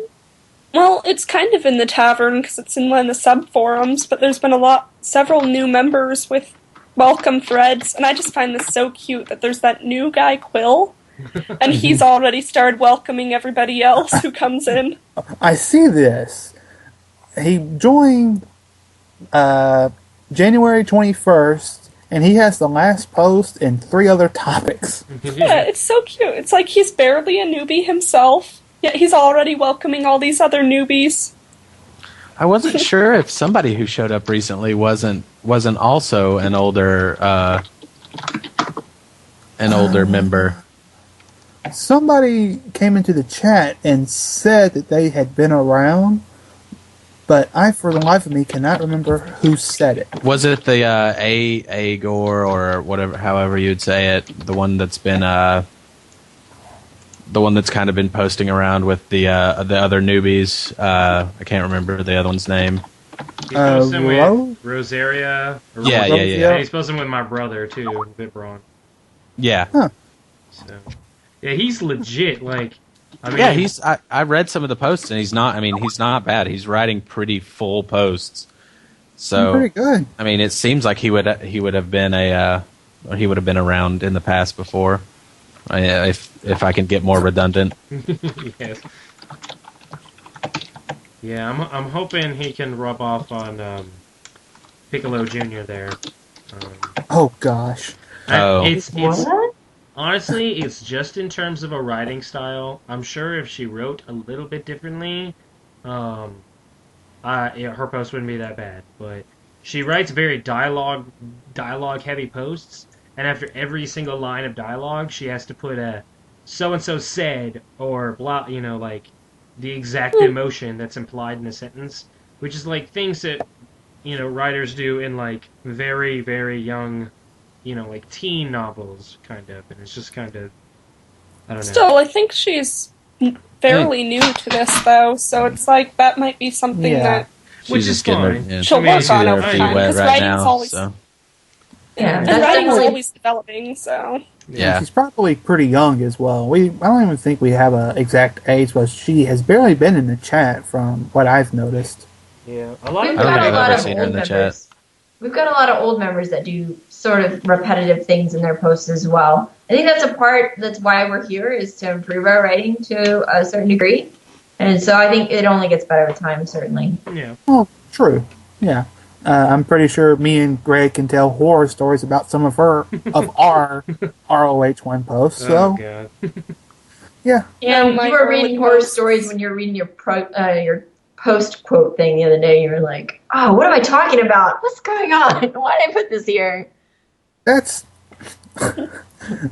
S3: Well, it's kind of in the tavern because it's in one of the sub forums, but there's been several new members with welcome threads, and I just find this so cute that there's that new guy Quill, and he's already started welcoming everybody else who comes in.
S1: I see this. He joined January 21st, and he has the last post and 3 other topics.
S3: Yeah, it's so cute. It's like he's barely a newbie himself, yet he's already welcoming all these other newbies.
S5: I wasn't sure if somebody who showed up recently wasn't also an older member.
S1: Somebody came into the chat and said that they had been around, but I, for the life of me, cannot remember who said it.
S5: Was it the Agor or whatever, however you'd say it, the one that's been the one that's kind of been posting around with the other newbies? I can't remember the other one's name.
S2: He's posting with
S1: Ro?
S2: Rosaria.
S5: Yeah.
S2: And he's posting with my brother too, Vibron.
S5: Yeah.
S1: Huh.
S2: So, yeah, he's legit. Like, I mean,
S5: Yeah, I read some of the posts, and he's not bad. He's writing pretty full posts. So
S1: Pretty good.
S5: I mean, it seems like he would have been around in the past before. If I can get more redundant.
S2: yes. Yeah, I'm hoping he can rub off on Piccolo Jr. there.
S1: Oh gosh.
S2: It's
S4: What?
S2: honestly, it's just in terms of a writing style. I'm sure if she wrote a little bit differently, her post wouldn't be that bad. But she writes very dialogue heavy posts, and after every single line of dialogue, she has to put a so and so said or blah, like the exact emotion that's implied in a sentence, which is like things that writers do in like very very young, like teen novels, kind of, and it's just kind of, I don't know.
S3: Still, I think she's fairly new to this, though, so it's like that might be something that
S2: Which
S5: She's
S2: is
S5: just getting her,
S2: fine.
S5: yeah,
S3: she'll
S2: I mean,
S3: work on
S2: she's
S3: over
S2: getting her
S3: time.
S2: feet
S3: Because
S5: right
S3: writing's
S5: now,
S3: always
S5: so.
S4: Yeah,
S3: and
S4: that's
S3: writing's
S4: definitely.
S3: always developing. So
S5: Yeah.
S1: She's probably pretty young as well. I don't even think we have an exact age, but she has barely been in the chat from what I've noticed.
S2: Yeah, a lot
S4: We've
S2: of
S5: I don't
S4: got
S5: think
S4: a
S5: I've
S4: lot
S5: ever
S4: of
S5: seen her in
S4: old
S5: the
S4: members. We've got a lot of old members that do sort of repetitive things in their posts as well. I think that's why we're here, is to improve our writing to a certain degree. And so I think it only gets better with time, certainly.
S2: yeah.
S1: Well, true. Yeah. I'm pretty sure me and Greg can tell horror stories about some of our ROH1 posts. So,
S2: Oh god.
S1: yeah.
S4: Yeah,
S3: my
S4: you were
S3: early
S4: reading horror
S3: posts.
S4: stories when you were reading your post quote thing the other day. You were like, "Oh, what am I talking about? What's going on? Why did I put this here?"
S1: That's.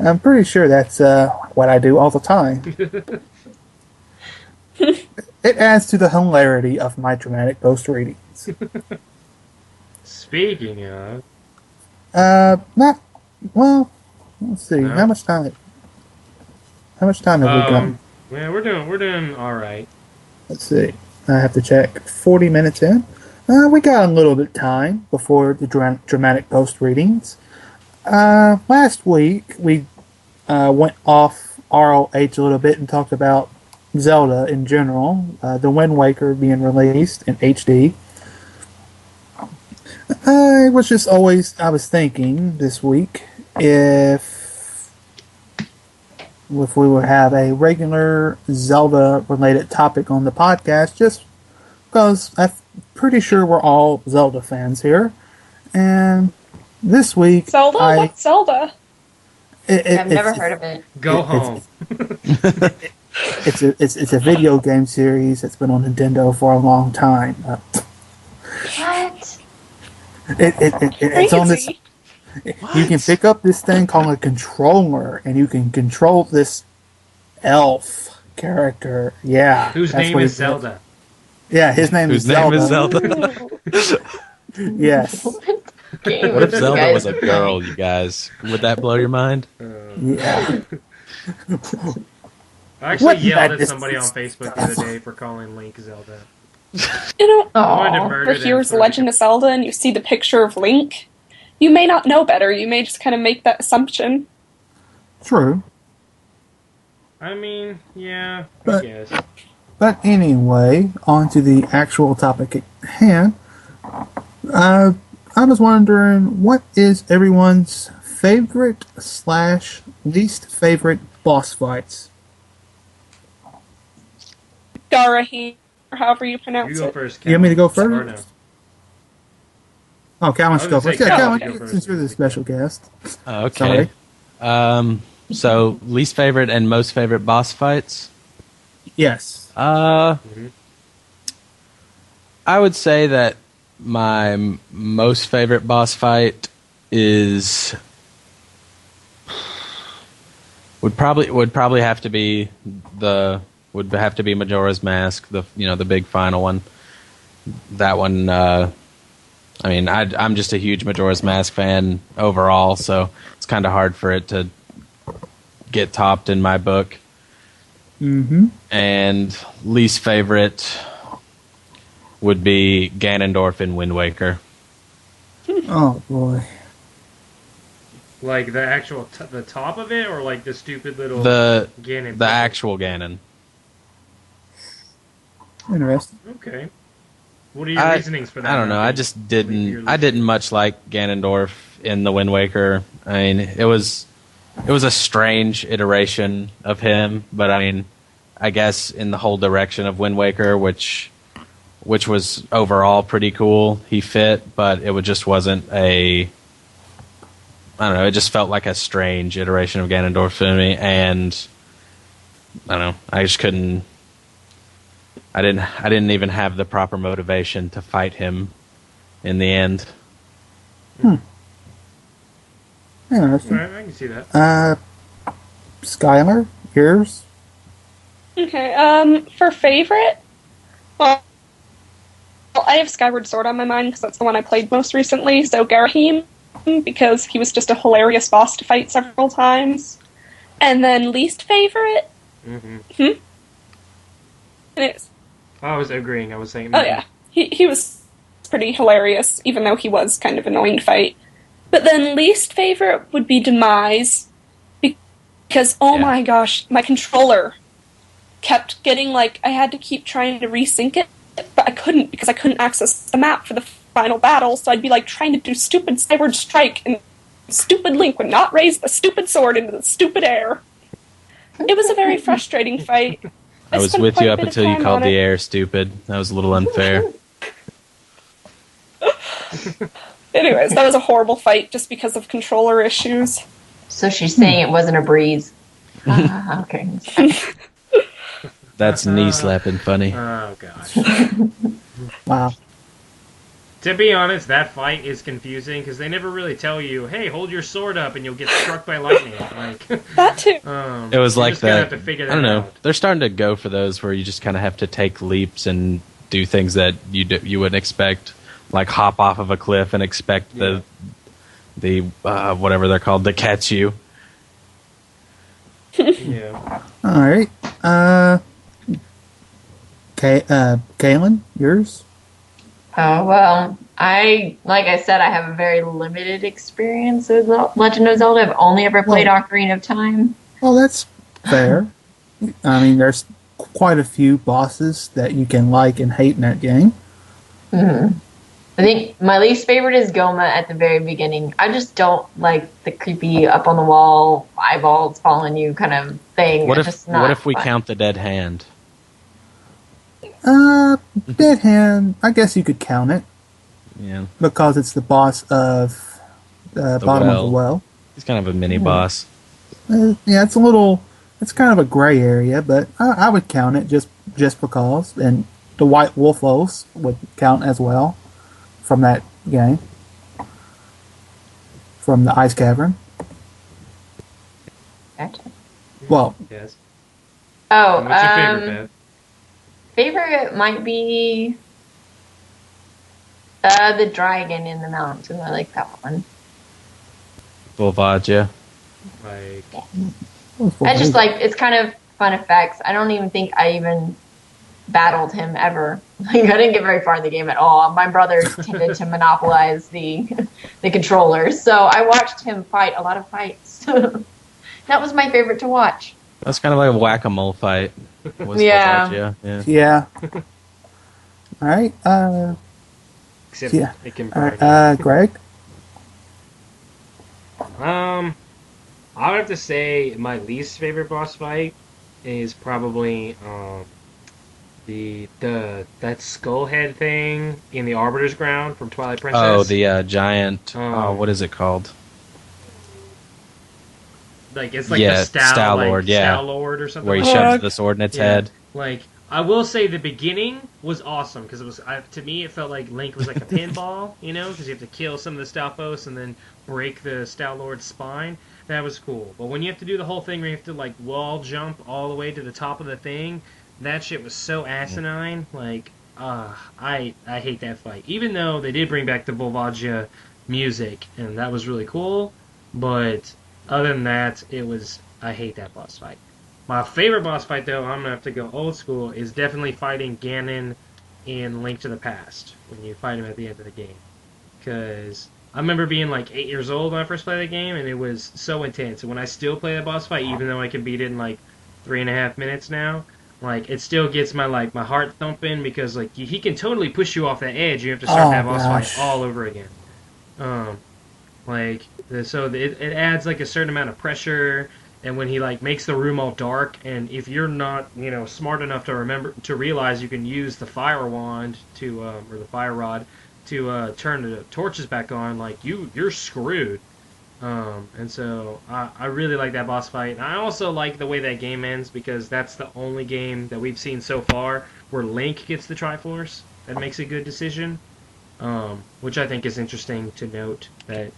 S1: I'm pretty sure that's what I do all the time. It adds to the hilarity of my dramatic post readings.
S2: Speaking of,
S1: Not well. Let's see.
S2: No?
S1: How much time? How much time have we gone?
S2: yeah, we're doing all right.
S1: Let's see. I have to check. 40 minutes in. We got a little bit of time before the dramatic post readings. Last week we went off ROH a little bit and talked about Zelda in general. The Wind Waker being released in HD. I was thinking this week if we would have a regular Zelda-related topic on the podcast, just because I'm pretty sure we're all Zelda fans here. And this week,
S3: Zelda, what's Zelda?
S4: I've never heard of it.
S2: Go home.
S1: It's a video game series that's been on Nintendo for a long time.
S4: What?
S1: It's on this.
S3: Crazy.
S1: You can pick up this thing called a controller, and you can control this elf character. Yeah,
S2: Whose
S1: that's
S2: name
S1: what
S2: is
S1: it
S2: Zelda?
S1: Yeah, his name is
S5: Whose name
S1: Zelda.
S5: is Zelda?
S1: Yes.
S4: Game
S5: What if
S4: you
S5: Zelda
S4: guys
S5: was a
S4: are
S5: girl,
S4: playing?
S5: you guys? Would that blow your mind?
S1: Yeah.
S2: I actually
S1: What
S2: yelled at
S1: madness
S2: somebody on
S1: is
S2: Facebook the other day for calling Link Zelda.
S3: I
S2: wanted to
S4: Aw.
S2: murder
S3: Or
S2: them
S3: here's
S2: for-
S3: Legend of Zelda, and you see the picture of Link. You may not know better. You may just kind of make that assumption.
S1: True.
S2: I mean, yeah, I
S1: But-
S2: guess.
S1: But anyway, on to the actual topic at hand. I was wondering, what is everyone's favorite / least favorite boss fights?
S3: Garahi, or however you
S2: You
S3: pronounce
S2: go
S3: it.
S2: first.
S1: You want me to go
S2: Calvin, or
S1: first?
S2: no?
S1: Oh, Cowan should go
S2: I was gonna
S1: first.
S2: say
S1: Yeah,
S2: Cowan
S1: Cowan,
S2: should go
S1: since you're the
S2: first.
S1: special guest.
S5: Okay. So least favorite and most favorite boss fights.
S1: Yes.
S5: I would say that my most favorite boss fight is would probably have to be Majora's Mask, the big final one. That one. I mean, I'm just a huge Majora's Mask fan overall, so it's kind of hard for it to get topped in my book.
S1: Mm-hmm.
S5: And least favorite, would be Ganondorf in Wind Waker.
S1: Oh boy.
S2: Like the actual the top of it, or like the stupid little
S5: The
S2: Ganon?
S5: the actual Ganon.
S1: Interesting.
S2: Okay. What are your reasonings for that?
S5: I don't know. I just didn't. I didn't much like Ganondorf in the Wind Waker. I mean, it was a strange iteration of him, but I mean, I guess in the whole direction of Wind Waker, which was overall pretty cool, he fit, but it just wasn't a. I don't know. It just felt like a strange iteration of Ganondorf to me, and I don't know. I just couldn't. I didn't even have the proper motivation to fight him in the end.
S1: Interesting.
S2: Right, I can see that.
S1: Skylar, yours?
S3: Okay, for favorite? Well, I have Skyward Sword on my mind because that's the one I played most recently, so Garahim, because he was just a hilarious boss to fight several times. And then least favorite? It is.
S2: I was agreeing. I was saying.
S3: Oh yeah, he was pretty hilarious, even though he was kind of annoying to fight. But then least favorite would be Demise, because my gosh, my controller kept getting I had to keep trying to resync it, but I couldn't because I couldn't access the map for the final battle. So I'd be trying to do stupid Skyward Strike, and stupid Link would not raise the stupid sword into the stupid air. It was a very frustrating fight.
S5: I was with you up until you called the air stupid. That was a little unfair.
S3: Anyways, that was a horrible fight just because of controller issues.
S4: So she's saying it wasn't a breeze. Okay.
S5: That's knee-slapping funny.
S2: Oh gosh.
S1: Wow.
S2: To be honest, that fight is confusing because they never really tell you, "Hey, hold your sword up and you'll get struck by lightning."
S3: That too.
S5: It was like that.
S2: Have to figure that
S5: I don't know.
S2: out.
S5: They're starting to go for those where you just kind of have to take leaps and do things that you wouldn't expect, like hop off of a cliff and expect the whatever they're called to catch you.
S2: Yeah.
S1: All right. Kaylin, yours?
S4: Oh, well, like I said, I have a very limited experience with Legend of Zelda. I've only ever played Ocarina of Time.
S1: Well, that's fair. I mean, there's quite a few bosses that you can like and hate in that game.
S4: Mm-hmm. I think my least favorite is Goma at the very beginning. I just don't like the creepy up on the wall, eyeballs following you kind of thing.
S5: What if we count the dead hand?
S1: Dead hand, I guess you could count it.
S5: Yeah.
S1: Because it's the boss of bottom of the well.
S5: He's kind of a mini boss.
S1: Yeah, it's kind of a gray area, but I would count it just because. And the White Wolf would count as well from that game. From the Ice Cavern.
S4: Gotcha.
S1: Well.
S2: Yes.
S4: Oh,
S2: what's your favorite, Beth?
S4: Favorite might be the dragon in the mountain. I like that one.
S5: Volvagia.
S2: Like,
S4: I just it's kind of fun effects. I don't even think I even battled him ever. I didn't get very far in the game at all. My brothers tended to monopolize the controllers, so I watched him fight a lot of fights. That was my favorite to watch.
S5: That's kind of like a whack-a-mole fight.
S4: Yeah.
S1: Yeah. All right.
S2: except it can
S1: All
S2: burn.
S1: right. Greg?
S2: I would have to say my least favorite boss fight is probably that skull head thing in the Arbiter's Ground from Twilight Princess.
S5: Oh, the giant. What is it called?
S2: Like it's like the
S5: Star-Lord,
S2: Star-Lord or something.
S5: Where he
S2: like
S5: shoves
S2: that.
S5: the sword in its head.
S2: Like I will say, the beginning was awesome because it was to me it felt like Link was like a pinball, because you have to kill some of the Stalfos and then break the Star-Lord's spine. That was cool. But when you have to do the whole thing where you have to like wall jump all the way to the top of the thing, that shit was so asinine. Like, I hate that fight. Even though they did bring back the Volvagia music and that was really cool, but other than that, I hate that boss fight. My favorite boss fight, though, I'm going to have to go old school, is definitely fighting Ganon in Link to the Past when you fight him at the end of the game. Because I remember being like 8 years old when I first played the game, and it was so intense. And when I still play the boss fight, even though I can beat it in like 3.5 minutes now, like it still gets my heart thumping because like he can totally push you off that edge. You have to start that boss fight all over again. It adds like a certain amount of pressure, and when he like makes the room all dark, and if you're not smart enough to realize you can use the fire wand or the fire rod to turn the torches back on, like you're screwed. And so I really like that boss fight. And I also like the way that game ends because that's the only game that we've seen so far where Link gets the Triforce. That makes a good decision, which I think is interesting to note that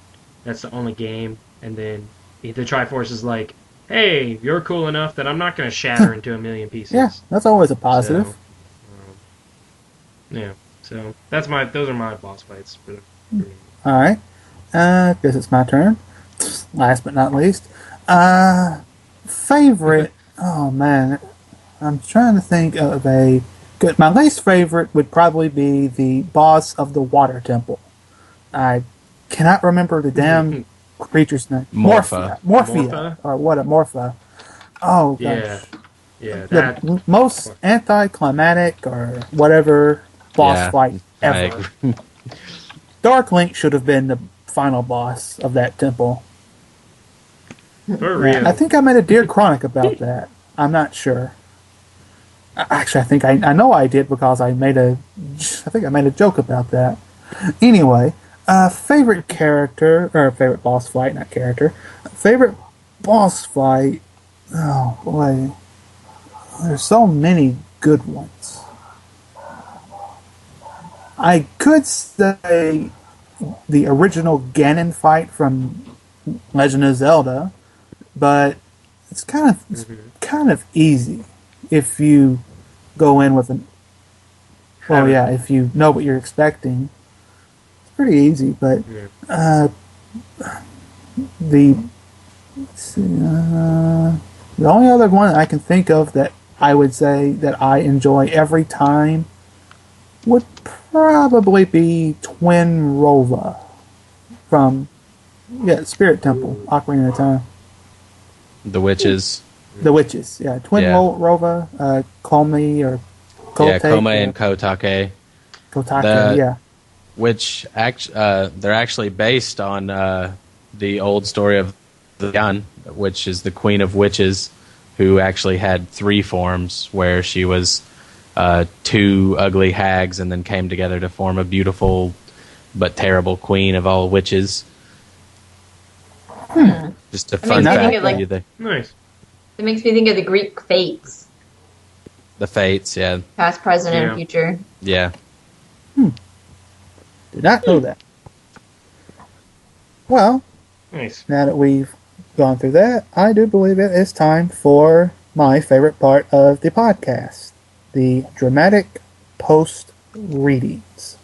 S2: that's the only game. And then the Triforce is like, hey, you're cool enough that I'm not going to shatter into a million pieces.
S1: Yeah, that's always a positive.
S2: So, so those are my boss fights for me.
S1: All right. Guess it's my turn. Last but not least. Favorite. Oh, man. I'm trying to think of a good. My least favorite would probably be the boss of the water temple. I cannot remember the damn creature's name. Morphia. Or what a Morpha. Oh, gosh.
S2: Yeah.
S1: The most anticlimactic or whatever boss fight ever. Dark Link should have been the final boss of that temple.
S2: For real.
S1: I think I made a Dear Chronic about that. I'm not sure. Actually, I think I know I did because I made a joke about that. Anyway, favorite character or favorite boss fight, not character. Favorite boss fight. Oh boy, there's so many good ones. I could say the original Ganon fight from Legend of Zelda, but it's kind of easy if you go in with if you know what you're expecting. It's pretty easy, but the only other one I can think of that I would say that I enjoy every time would probably be Twin Rova from Spirit Temple, Ocarina of Time.
S5: The witches.
S1: The witches, yeah. Twin Rova, Komi or Kote.
S5: Yeah, Komi and Kotake.
S1: Kotake,
S5: Which they're actually based on the old story of the Yan, which is the Queen of Witches, who actually had 3 forms, where she was 2 ugly hags and then came together to form a beautiful but terrible queen of all witches. Just a fun fact for you there.
S2: Nice.
S4: It makes me think of the Greek fates.
S5: The fates, yeah.
S4: Past, present, and future.
S5: Yeah.
S1: Did not know that. Well,
S2: nice.
S1: Now that we've gone through that, I do believe it is time for my favorite part of the podcast, the dramatic post readings.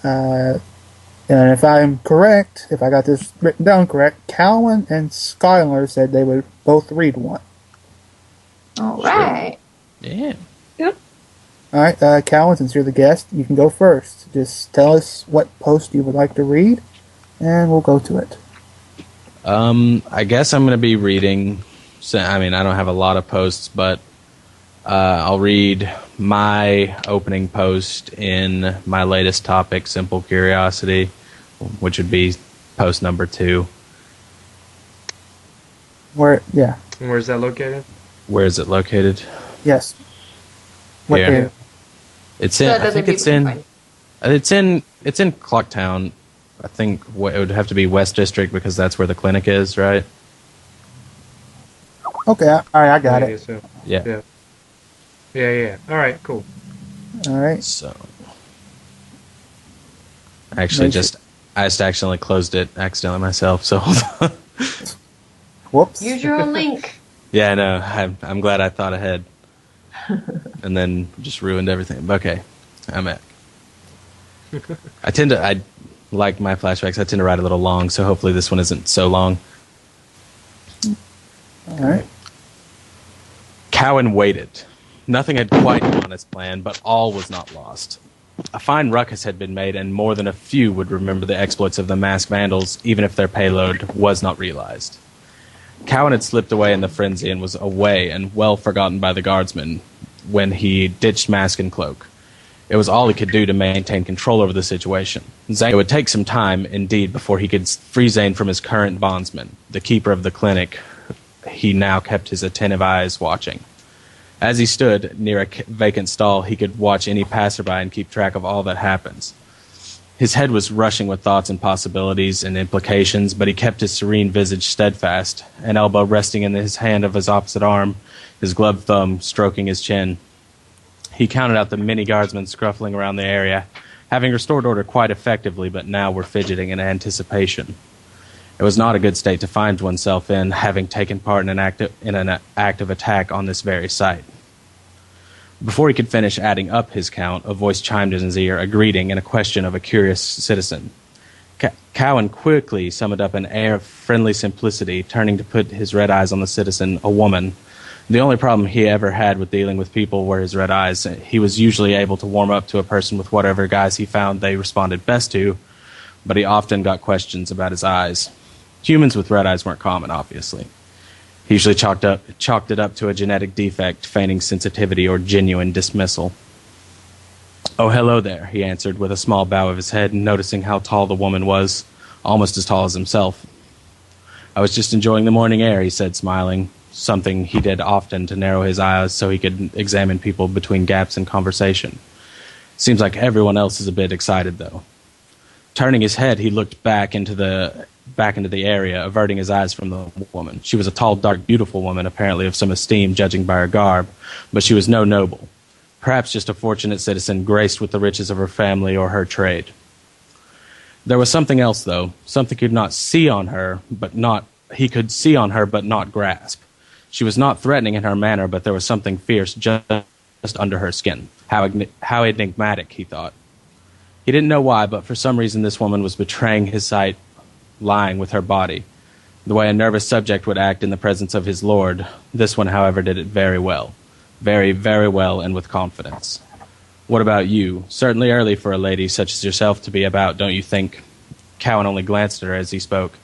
S1: And if I'm correct, if I got this written down correct, Cowan and Skylar said they would both read one.
S4: All right.
S5: Yeah.
S3: Yep.
S1: All right, Cowan, since you're the guest, you can go first. Just tell us what post you would like to read, and we'll go to it.
S5: I guess I'm going to be reading. I mean, I don't have a lot of posts, but I'll read my opening post in my latest topic, Simple Curiosity, which would be post number 2.
S1: Where's
S2: that located?
S5: Where is it located?
S1: Yes. What area?
S5: It's in. I think it's in. It's in Clocktown. I think it would have to be West District because that's where the clinic is, right?
S1: Okay. All right. I got it.
S2: So.
S5: Yeah.
S2: Yeah. All right. Cool.
S1: All right.
S5: So, I just accidentally closed it accidentally myself. So hold on.
S1: Whoops.
S4: Use your own link.
S5: Yeah, I know. I'm glad I thought ahead. And then just ruined everything. Okay, I'm back. I like my flashbacks. I tend to write a little long, so hopefully this one isn't so long.
S1: All right.
S5: Cowan waited. Nothing had quite gone as planned, but all was not lost. A fine ruckus had been made, and more than a few would remember the exploits of the masked vandals, even if their payload was not realized. Cowan had slipped away in the frenzy and was away and well forgotten by the guardsmen when he ditched mask and cloak. It was all he could do to maintain control over the situation. It would take some time, indeed, before he could free Zane from his current bondsman, the keeper of the clinic. He now kept his attentive eyes watching. As he stood near a vacant stall, he could watch any passerby and keep track of all that happens. His head was rushing with thoughts and possibilities and implications, but he kept his serene visage steadfast, an elbow resting in his hand of his opposite arm, his gloved thumb stroking his chin. He counted out the many guardsmen scruffling around the area, having restored order quite effectively, but now were fidgeting in anticipation. It was not a good state to find oneself in, having taken part in an active attack on this very site. Before he could finish adding up his count, a voice chimed in his ear, a greeting and a question of a curious citizen. Cowan quickly summoned up an air of friendly simplicity, turning to put his red eyes on the citizen, a woman. The only problem he ever had with dealing with people were his red eyes. He was usually able to warm up to a person with whatever guise he found they responded best to, but he often got questions about his eyes. Humans with red eyes weren't common, obviously. He usually chalked it up to a genetic defect, feigning sensitivity or genuine dismissal. "Oh, hello there," he answered with a small bow of his head, noticing how tall the woman was, almost as tall as himself. "I was just enjoying the morning air," he said, smiling, something he did often to narrow his eyes so he could examine people between gaps in conversation. Seems like everyone else is a bit excited, though. Turning his head, he looked back into the area, averting his eyes from the woman. She was a tall, dark, beautiful woman, apparently of some esteem, judging by her garb, but she was no noble. Perhaps just a fortunate citizen graced with the riches of her family or her trade. There was something else, though. Something he could see on her, but not grasp. She was not threatening in her manner, but there was something fierce just under her skin. How enigmatic, he thought. He didn't know why, but for some reason this woman was betraying his sight, lying with her body. The way a nervous subject would act in the presence of his lord. This one, however, did it very well. Very, very well, and with confidence. "What about you? Certainly early for a lady such as yourself to be about, don't you think?" Cowan only glanced at her as he spoke.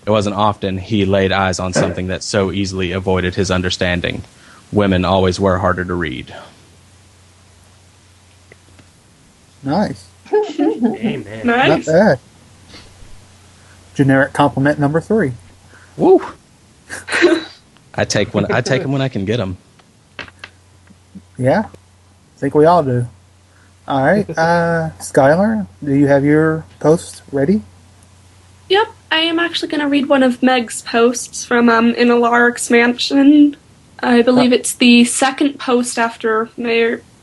S5: It wasn't often he laid eyes on something that so easily avoided his understanding. Women always were harder to read.
S1: Nice.
S2: Amen.
S1: Not
S3: Nice.
S1: bad. Generic compliment number 3.
S5: Woo! I take them when I can get them.
S1: Yeah, I think we all do. All right, Skylar, do you have your post ready?
S3: Yep, I am actually going to read one of Meg's posts from In Alaric's Mansion. I believe it's the second post after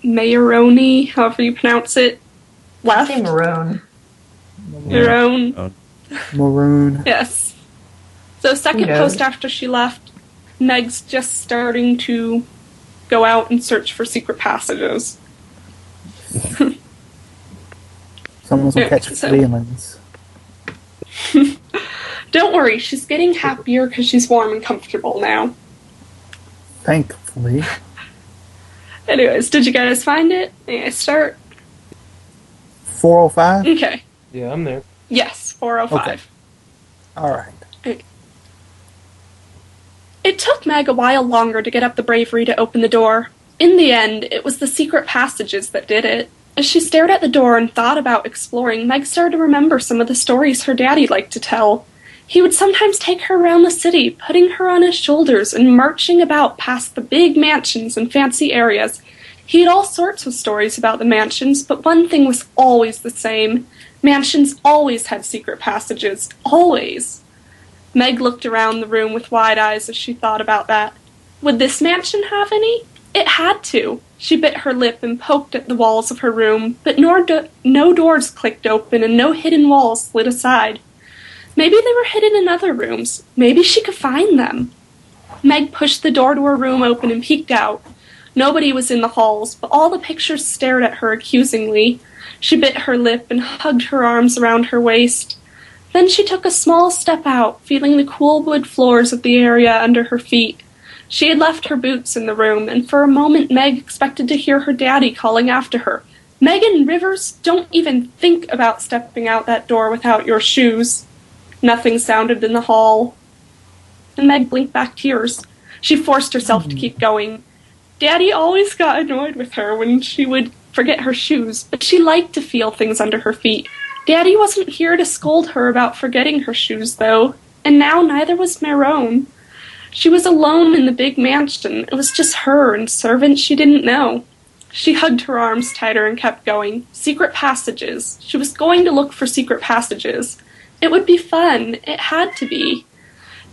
S3: Mayoroni, however you pronounce it, left.
S4: Say Maroon.
S3: Maroon.
S1: Maroon.
S3: Yes. So second post after she left, Meg's just starting to go out and search for secret passages.
S1: Someone's gonna catch feelings.
S3: Don't worry, she's getting happier because she's warm and comfortable now.
S1: Thankfully.
S3: Anyways, did you guys find it? May I start?
S1: 405?
S3: Okay.
S2: Yeah, I'm there.
S3: Yes, 405.
S1: Okay. All right.
S3: It took Meg a while longer to get up the bravery to open the door. In the end, it was the secret passages that did it. As she stared at the door and thought about exploring, Meg started to remember some of the stories her daddy liked to tell. He would sometimes take her around the city, putting her on his shoulders and marching about past the big mansions and fancy areas. He had all sorts of stories about the mansions, but one thing was always the same. Mansions always had secret passages. Always. Meg looked around the room with wide eyes as she thought about that. Would this mansion have any? It had to. She bit her lip and poked at the walls of her room, but no doors clicked open and no hidden walls slid aside. Maybe they were hidden in other rooms. Maybe she could find them. Meg pushed the door to her room open and peeked out. Nobody was in the halls, but all the pictures stared at her accusingly. She bit her lip and hugged her arms around her waist. Then she took a small step out, feeling the cool wood floors of the area under her feet. She had left her boots in the room, and for a moment Meg expected to hear her daddy calling after her. "Megan Rivers, don't even think about stepping out that door without your shoes." Nothing sounded in the hall, and Meg blinked back tears. She forced herself to keep going. Daddy always got annoyed with her when she would forget her shoes, but she liked to feel things under her feet. Daddy wasn't here to scold her about forgetting her shoes, though, and now neither was Marone. She was alone in the big mansion. It was just her and servants she didn't know. She hugged her arms tighter and kept going. Secret passages. She was going to look for secret passages. It would be fun. It had to be.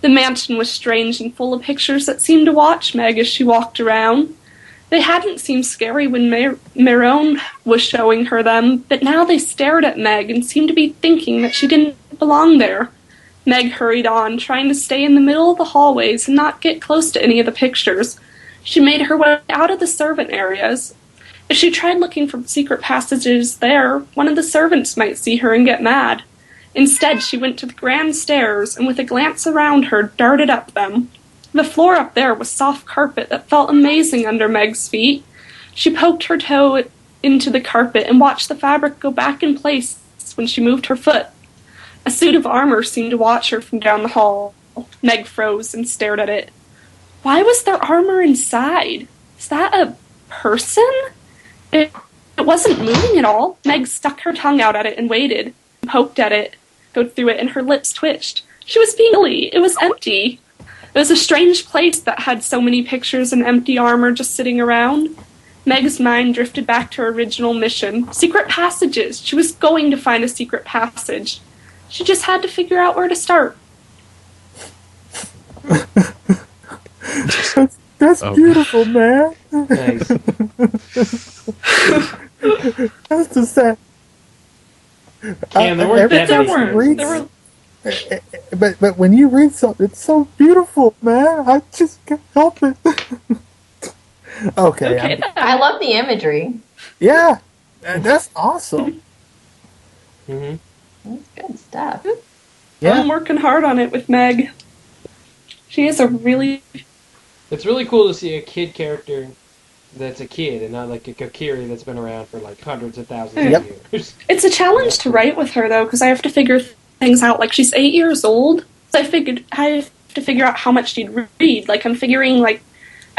S3: The mansion was strange and full of pictures that seemed to watch Meg as she walked around. They hadn't seemed scary when Marone was showing her them, but now they stared at Meg and seemed to be thinking that she didn't belong there. Meg hurried on, trying to stay in the middle of the hallways and not get close to any of the pictures. She made her way out of the servant areas. If she tried looking for secret passages there, one of the servants might see her and get mad. Instead, she went to the grand stairs and with a glance around her, darted up them. The floor up there was soft carpet that felt amazing under Meg's feet. She poked her toe into the carpet and watched the fabric go back in place when she moved her foot. A suit of armor seemed to watch her from down the hall. Meg froze and stared at it. Why was there armor inside? Is that a person? It wasn't moving at all. Meg stuck her tongue out at it and waited, poked at it, go through it, and her lips twitched. She was feely. It was empty. It was a strange place that had so many pictures and empty armor just sitting around. Meg's mind drifted back to her original mission. Secret passages. She was going to find a secret passage. She just had to figure out where to start.
S1: That's beautiful, man.
S2: Nice.
S1: That's the sad.
S2: Cam, there weren't that many
S3: There were
S1: But when you read something, it's so beautiful, man. I just can't help it. Okay.
S4: I love the imagery.
S1: Yeah, that's awesome.
S2: Mm-hmm.
S4: That's good stuff.
S1: Yeah.
S3: I'm working hard on it with Meg. She is a really...
S2: It's really cool to see a kid character that's a kid and not like a Kokiri that's been around for like hundreds of thousands of years.
S3: It's a challenge to write with her, though, because I have to figure things out. Like, she's 8 years old, so I have to figure out how much she'd read. Like, I'm figuring, like,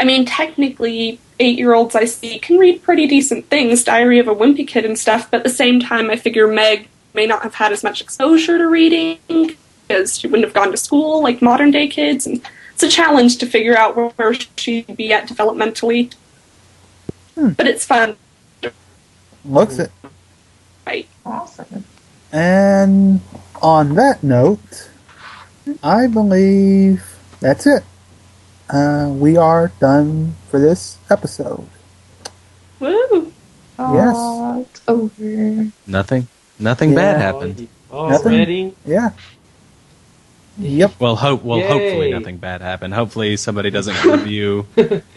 S3: I mean, technically, 8-year-olds I see can read pretty decent things, Diary of a Wimpy Kid and stuff, but at the same time, I figure Meg may not have had as much exposure to reading, because she wouldn't have gone to school like modern-day kids, and it's a challenge to figure out where she'd be at developmentally. But it's fun.
S1: Looks it.
S3: Right.
S4: Awesome.
S1: And on that note, I believe that's it. We are done for this episode.
S3: Woo!
S1: Yes.
S4: It's over.
S5: Nothing bad happened.
S2: Already?
S1: Yeah. Yep.
S5: Well,
S2: Yay.
S5: hopefully nothing bad happened. Hopefully somebody doesn't come to you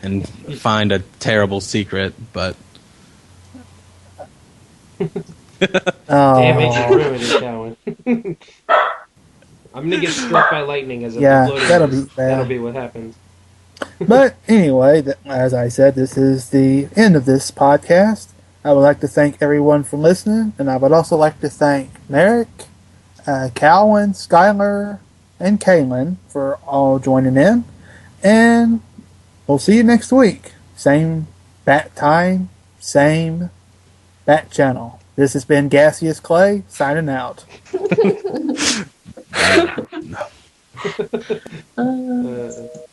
S5: and find a terrible secret, but...
S2: Damn it, you ruined it, Cowan. I'm gonna get struck by lightning as I'm uploading
S1: that'll
S2: this.
S1: be bad.
S2: That'll be what happens.
S1: But anyway, as I said, this is the end of this podcast. I would like to thank everyone for listening, and I would also like to thank Merrick, Cowan, Skylar, and Kaylin for all joining in. And we'll see you next week. Same bat time, same bat channel. This has been Gaseous Clay, signing out.